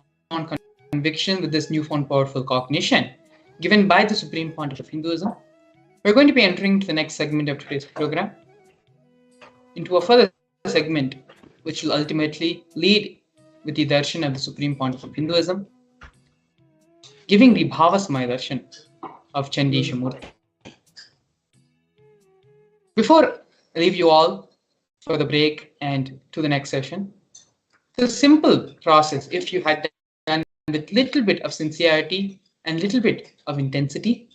Speaker 2: conviction with this newfound powerful cognition given by the Supreme Pontiff of Hinduism, we're going to be entering into the next segment of today's program, into a further segment which will ultimately lead with the Darshan of the Supreme Pontiff of Hinduism, giving the Bhava Darshan of Chandisha Murthy. Before I leave you all for the break and to the next session, the simple process, if you had done with little bit of sincerity and little bit of intensity,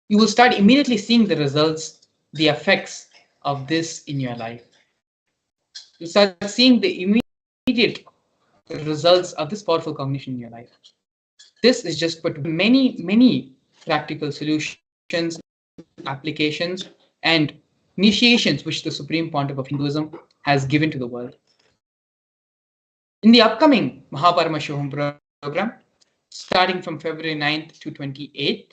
Speaker 2: you will start immediately seeing the results, the effects of this in your life. You start seeing the immediate results of this powerful cognition in your life. This is just but many practical solutions, applications, and initiations which the Supreme Pontiff of Hinduism has given to the world. In the upcoming Paramashivam program, starting from February 9th to 28th,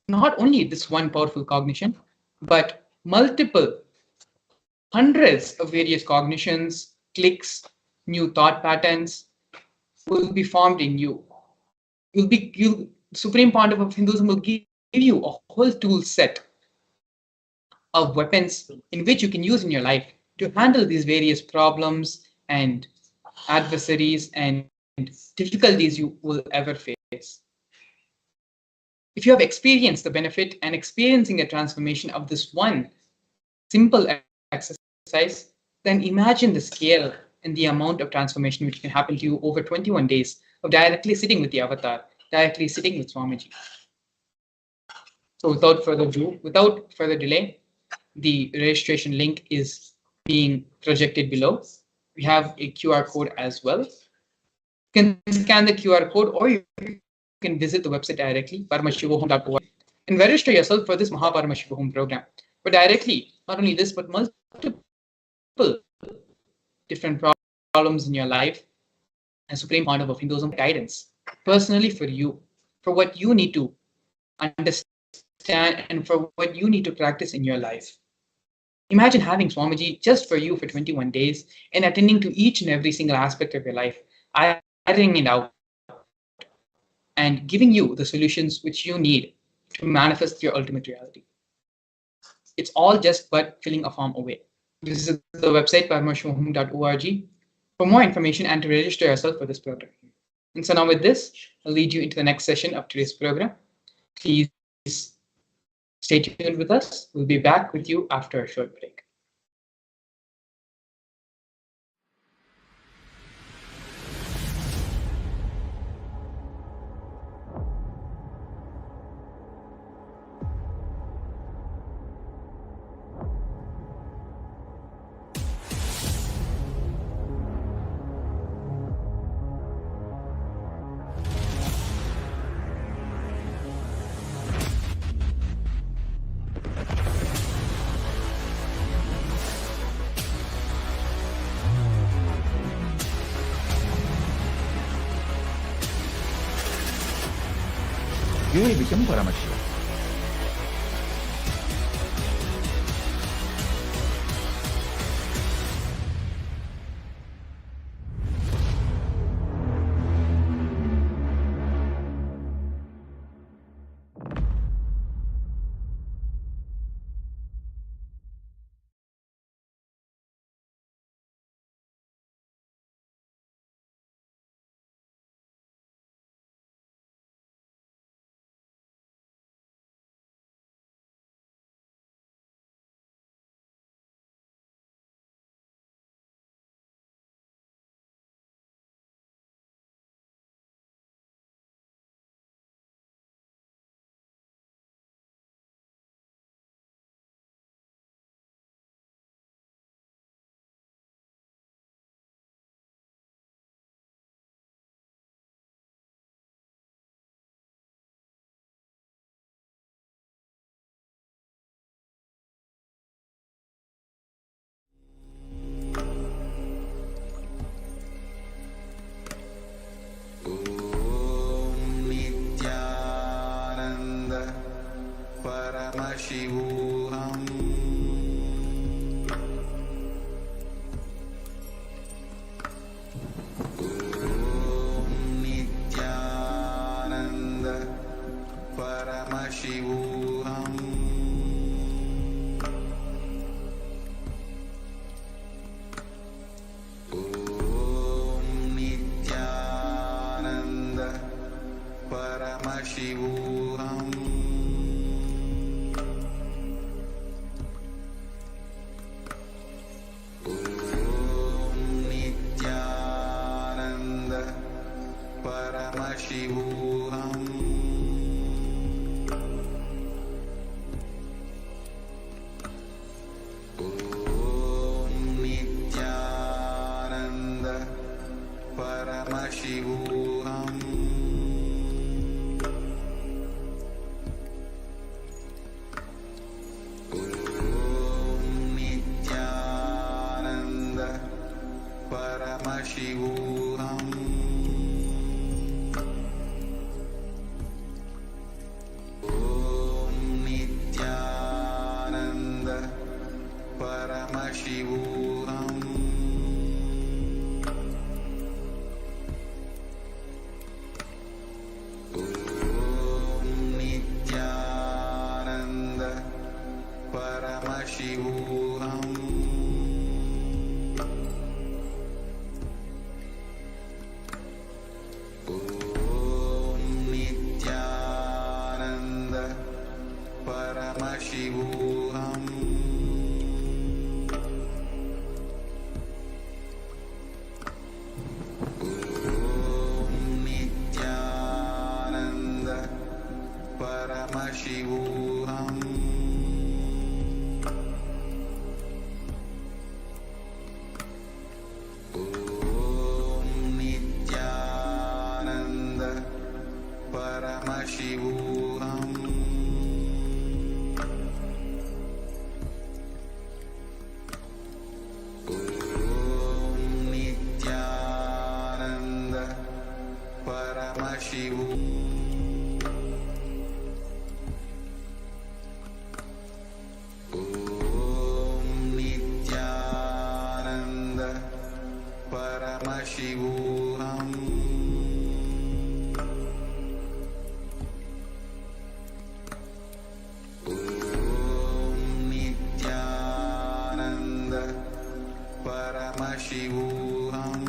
Speaker 2: not only this one powerful cognition, but multiple hundreds of various cognitions, clicks, new thought patterns will be formed in you. Supreme Pontiff of Hinduism will give you a whole tool set of weapons in which you can use in your life to handle these various problems and adversaries and difficulties you will ever face. If you have experienced the benefit and experiencing a transformation of this one simple exercise, then imagine the scale and the amount of transformation which can happen to you over 21 days of directly sitting with the avatar, directly sitting with Swamiji. So without further delay, the registration link is being projected below. We have a QR code as well. You can scan the QR code or you can visit the website directly, paramashivam.org, and register yourself for this Paramashivam program. But directly, not only this, but multiple different problems in your life, and Supreme Pontiff of Hinduism guidance personally for you, for what you need to understand and for what you need to practice in your life. Imagine having Swamiji just for you for 21 days and attending to each and every single aspect of your life, ironing it out, and giving you the solutions which you need to manifest your ultimate reality. It's all just but filling a form away. Visit the website paramashivam.org for more information and to register yourself for this program. And so now with this, I'll lead you into the next session of today's program. Please stay tuned with us. We'll be back with you after a short break.
Speaker 4: You will become Paramashivam.
Speaker 1: Paramashivam. Om Nithyananda Paramashivam. Om Nithyananda Paramashivam. Om Nithyananda Paramashivam. Om Nithyananda Paramashivam. Om Nithyananda Paramashivam. Om Nithyananda Paramashivam. Om Nithyananda Paramashivam. Om Nithyananda Paramashivam. Om Nithyananda Paramashivam. Om Nithyananda Paramashivam. Om Nithyananda Paramashivam. Om Nithyananda Paramashivam.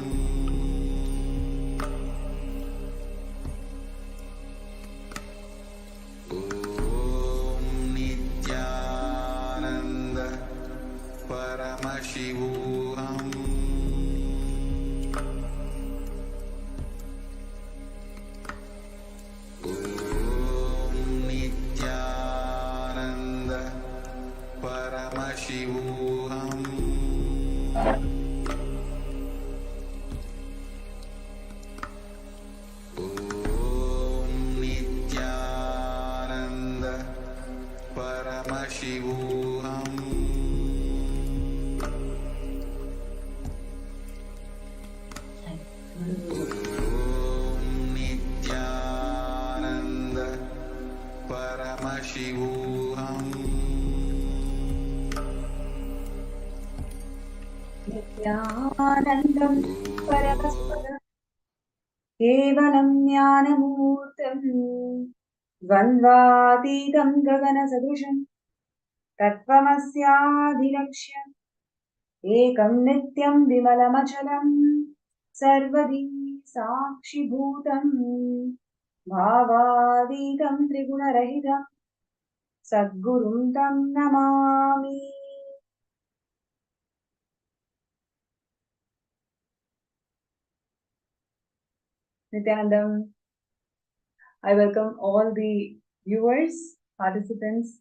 Speaker 1: Om Nithyananda Paramashivam. Om Nithyananda Paramashivam. Om Nithyananda Paramashivam. Om Nithyananda Paramashivam.
Speaker 9: नित्यानन्दं परमस्पदं केवलं ज्ञानमूर्तं द्वन्द्वातीतं गगनसदृशं तत्त्वमस्याधिलक्ष्यम् एकं नित्यं विमलमचलं सर्वदी साक्षिभूतं भावातीतं त्रिगुणरहितं सद्गुरुं तं Namami. Nithyanandam, I welcome all the viewers, participants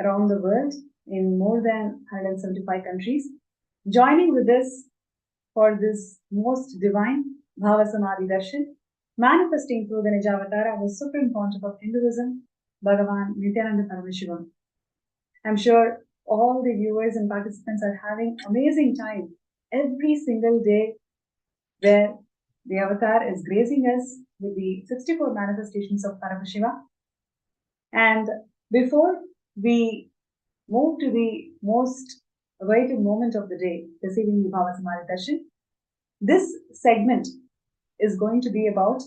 Speaker 9: around the world in more than 175 countries, joining with us for this most divine Bhava Samadhi Darshan, manifesting through the Nijavatara of the Supreme Pontiff of Hinduism, Bhagavan Nithyananda Paramashivam. I'm sure all the viewers and participants are having amazing time every single day where the avatar is gracing us with the 64 manifestations of Paramashiva. And before we move to the most awaited moment of the day, receiving the Bhava Samadhi Darshan, this segment is going to be about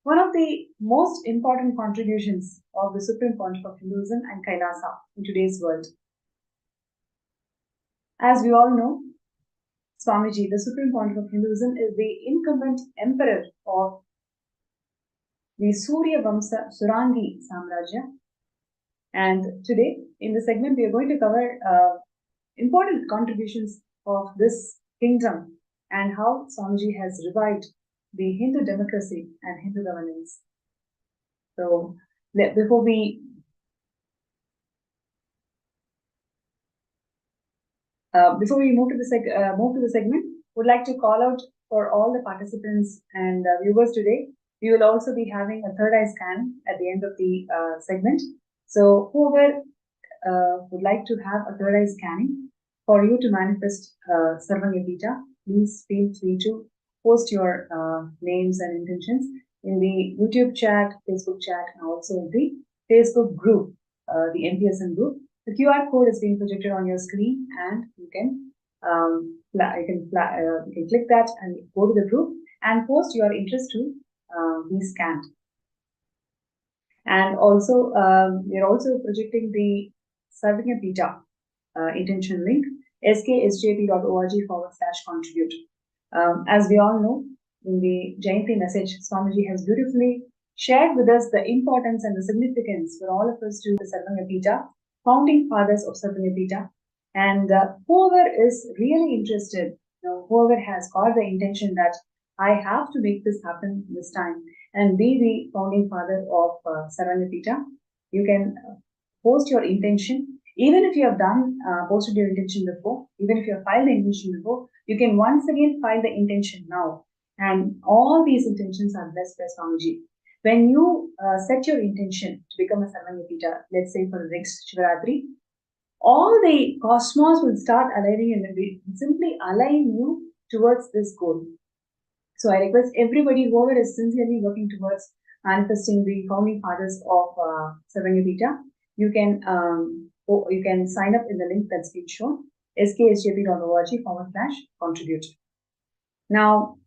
Speaker 9: one of the most important contributions of the Supreme Pontiff of Hinduism and Kailasa in today's world. As we all know, Swamiji, the Supreme Pontiff of Hinduism, is the incumbent emperor of the Surya Vamsa Surangi Samrajya. And today, in the segment, we are going to cover important contributions of this kingdom and how Swamiji has revived the Hindu democracy and Hindu governance. So, before we move to the segment, would like to call out for all the participants and viewers today. We will also be having a third eye scan at the end of the segment. So, whoever would like to have a third eye scanning for you to manifest Sarvanyapita, please feel free to post your names and intentions in the YouTube chat, Facebook chat, and also in the Facebook group, the MPSN group. The QR code is being projected on your screen, and you can click that and go to the group and post your interest to be scanned. And also, we are also projecting the Sarvanyapita intention link, sksjp.org/contribute. As we all know, in the Jayanti message, Swamiji has beautifully shared with us the importance and the significance for all of us to the Sarvanyapita, founding fathers of Sarvanyapita. And whoever is really interested, whoever has got the intention that I have to make this happen this time and be the founding father of Sarvanyapita, you can post your intention. Even if you have posted your intention before, even if you have filed the intention before, you can once again file the intention now. And all these intentions are blessed by Swamiji. When you set your intention to become a Sarvanyapita, let's say for the next Shivaratri, all the cosmos will start aligning and will simply align you towards this goal. So I request everybody, whoever is sincerely working towards manifesting the founding fathers of Sarvanyapita, you can sign up in the link that's been shown, sksjp.org/contribute. Now,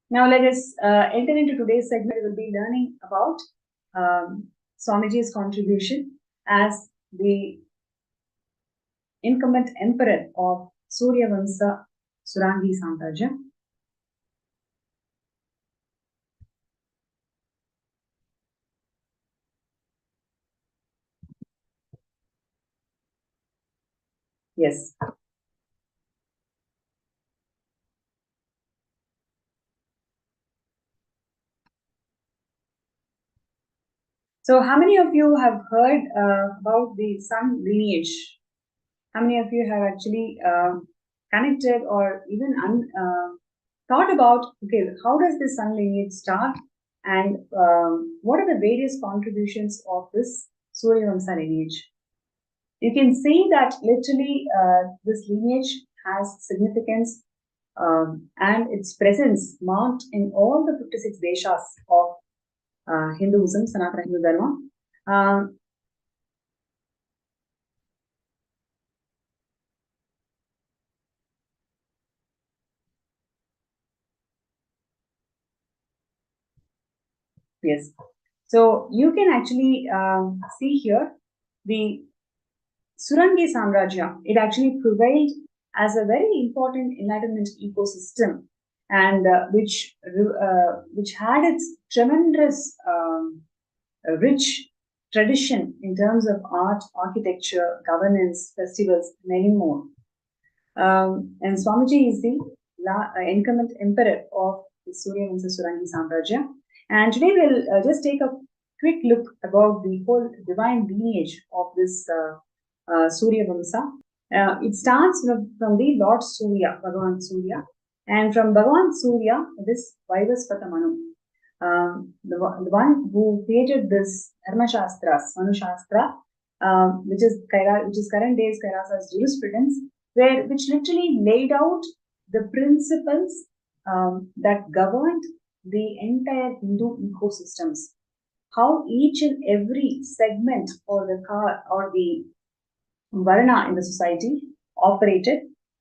Speaker 9: let us enter into today's segment. We will be learning about Swamiji's contribution as the incumbent emperor of Surya Vamsa Surangi Samrajya. Yes. So, how many of you have heard about the sun lineage? How many of you have actually connected or even thought about, okay, how does this sun lineage start and what are the various contributions of this Surya Vamsa lineage? You can see that literally this lineage has significance and its presence marked in all the 56 deshas of Hinduism, Sanatana Hindu Dharma. Yes. So you can actually see here the Surangi Samrajya. It actually prevailed as a very important enlightenment ecosystem, and which had its tremendous rich tradition in terms of art, architecture, governance, festivals, many more. And Swamiji is the incumbent emperor of the Surya Vamsa Surangi Samrajya. And today we'll just take a quick look about the whole divine lineage of this Surya Vamsa. It starts from the Lord Surya, Bhagavan Surya, and from Bhagavan Surya, this Vaivaspata Manu, the one who created this Dharma Shastras, Manu Shastra, which is current days Kailasa's jurisprudence, which literally laid out the principles that governed the entire Hindu ecosystems. how each and every segment or the varna in the society operated,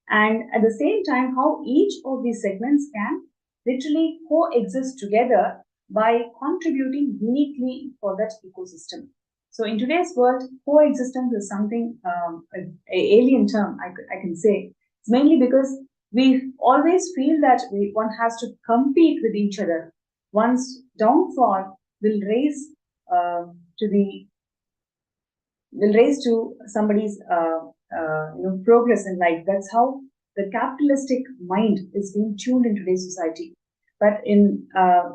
Speaker 9: and at the same time how each of these segments can literally coexist together by contributing uniquely for that ecosystem. So in today's world, coexistence is something an alien term I can say. It's mainly because we always feel that one has to compete with each other. One's downfall will raise to the will raise to somebody's progress in life. That's how the capitalistic mind is being tuned in today's society. But in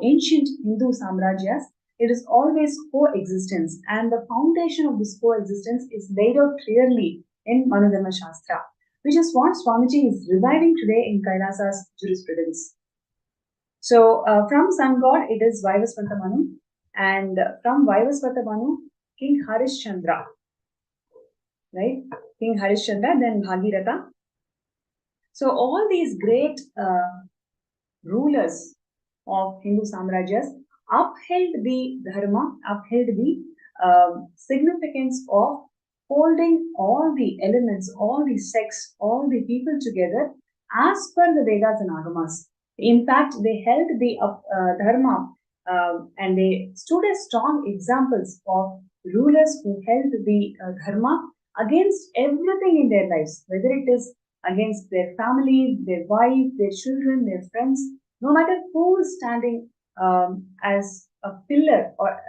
Speaker 9: ancient Hindu samrajyas, it is always coexistence, and the foundation of this coexistence is laid out clearly in Manudharma Shastra, which is what Swamiji is reviving today in Kailasa's jurisprudence. So from sun god, it is Vaivasvata Manu, and from Vaivasvata Manu, King Harishchandra, right? King Harishchandra, then Bhagiratha. So all these great rulers of Hindu Samrajyas upheld the dharma, upheld the significance of holding all the elements, all the sects, all the people together as per the Vedas and Agamas. In fact, they held the dharma and they stood as strong examples of rulers who held the dharma against everything in their lives, whether it is against their family, their wife, their children, their friends, no matter who is standing as a pillar or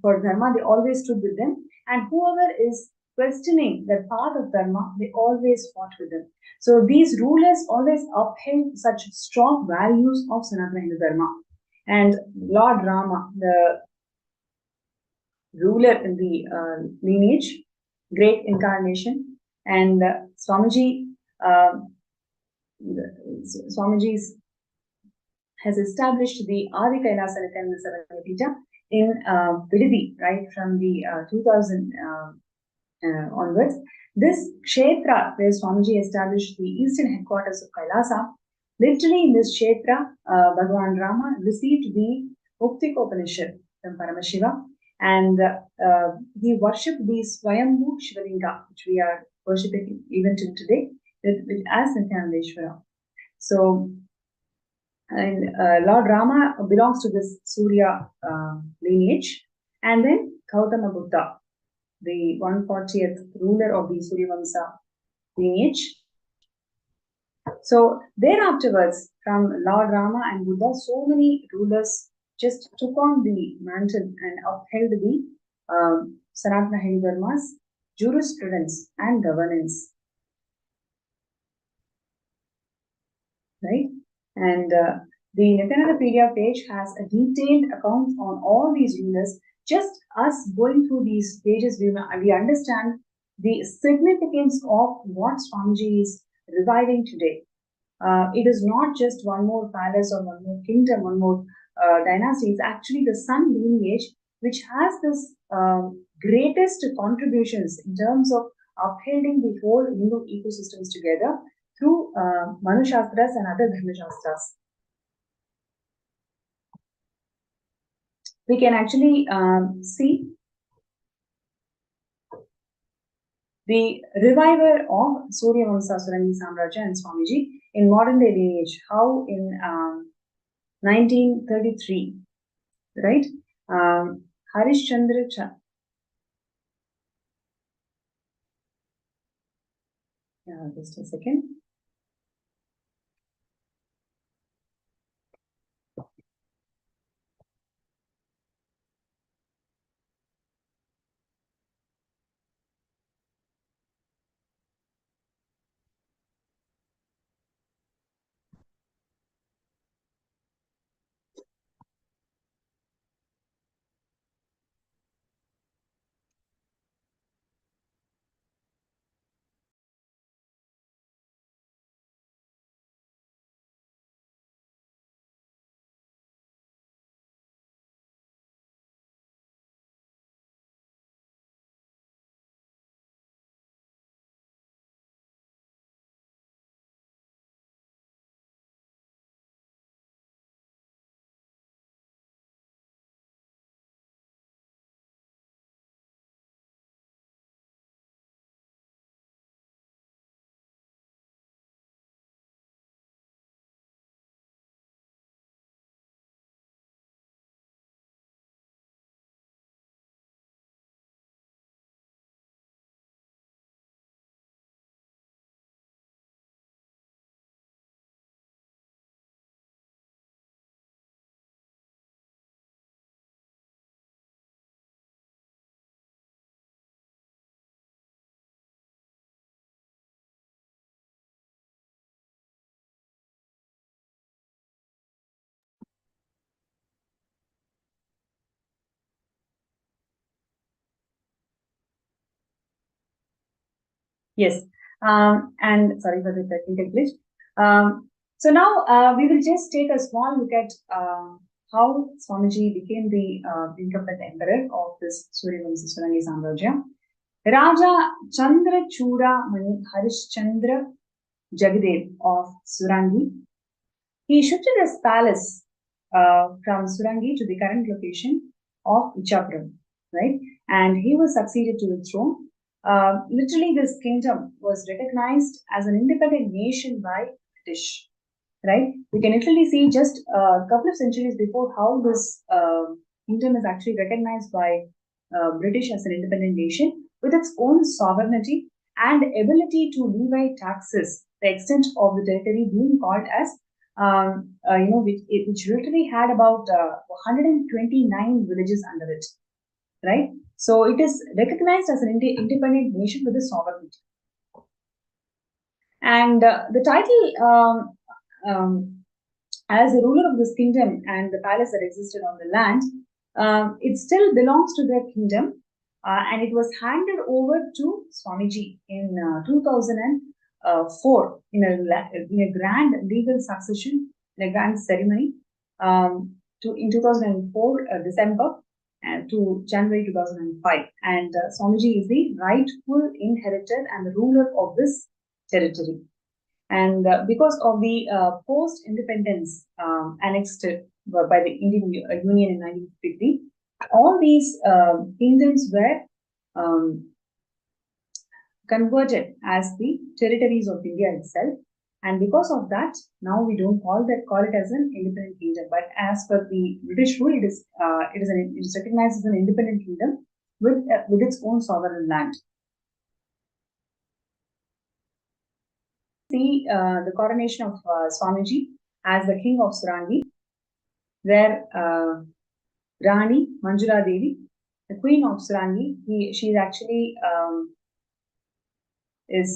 Speaker 9: for dharma, they always stood with them, and whoever is questioning the path of dharma, they always fought with them. So these rulers always upheld such strong values of Sanatana Hindu Dharma. And Lord Rama, the ruler in the lineage, great incarnation, and Swamiji has established the Adi Kailasa Nithyananda Sarvapita in Vididi, right, from the 2000 onwards. This Kshetra, where Swamiji established the eastern headquarters of Kailasa, literally in this Kshetra, Bhagavan Rama received the Upanishad from Paramashivam, and he worshipped the Swayambhu Shivalinga, which we are worshipping even till today, as Nithyanandeshwara. So, and Lord Rama belongs to this Surya lineage, and then Gautama Buddha, the 140th ruler of the Surya Vamsa lineage. So thereafterwards, from Lord Rama and Buddha, so many rulers just took on the mantle and upheld the Sanatana Hindu Dharma's jurisprudence and governance. Right? And the Nithyananda page has a detailed account on all these rulers. Just us going through these pages, we understand the significance of what Swamiji is reviving today. It is not just one more palace or one more kingdom, one more dynasty. It's actually the Sun lineage which has this greatest contributions in terms of upholding the whole Hindu ecosystems together through Manu Shastras and other Dharma Shastras. We can actually see the reviver of Surya Vamsa Surangi Samraja and Swamiji in modern day lineage, how in 1933, right? Harishchandra just a second. Yes. And sorry for the technical glitch. So now we will just take a small look at how Swamiji became the incumbent emperor of this Suryavanshi Surangi Samrajya. Raja Chandra Chuda Mani Harishchandra Jagadev of Surangi. He shifted his palace from Surangi to the current location of Ichapuram, right? And he was succeeded to the throne. Literally, this kingdom was recognized as an independent nation by British, right? We can literally see just a couple of centuries before how this kingdom is actually recognized by British as an independent nation with its own sovereignty and ability to levy taxes, the extent of the territory being called as which literally had about 129 villages under it, right? So it is recognized as an independent nation with a sovereignty. And the title as the ruler of this kingdom and the palace that existed on the land, it still belongs to their kingdom, and it was handed over to Swamiji in 2004 in a grand legal succession, in a grand ceremony, in 2004 December and to January 2005. And Swamiji is the rightful inheritor and the ruler of this territory. And because of the post-independence annexed by the Indian Union in 1953, all these kingdoms were converted as the territories of India itself. And because of that, now we don't call it as an independent kingdom. But as per the British rule, it is recognized as an independent kingdom with its own sovereign land. See the coronation of Swamiji as the king of Surangi, where Rani Manjula Devi, the queen of Surangi, she is actually is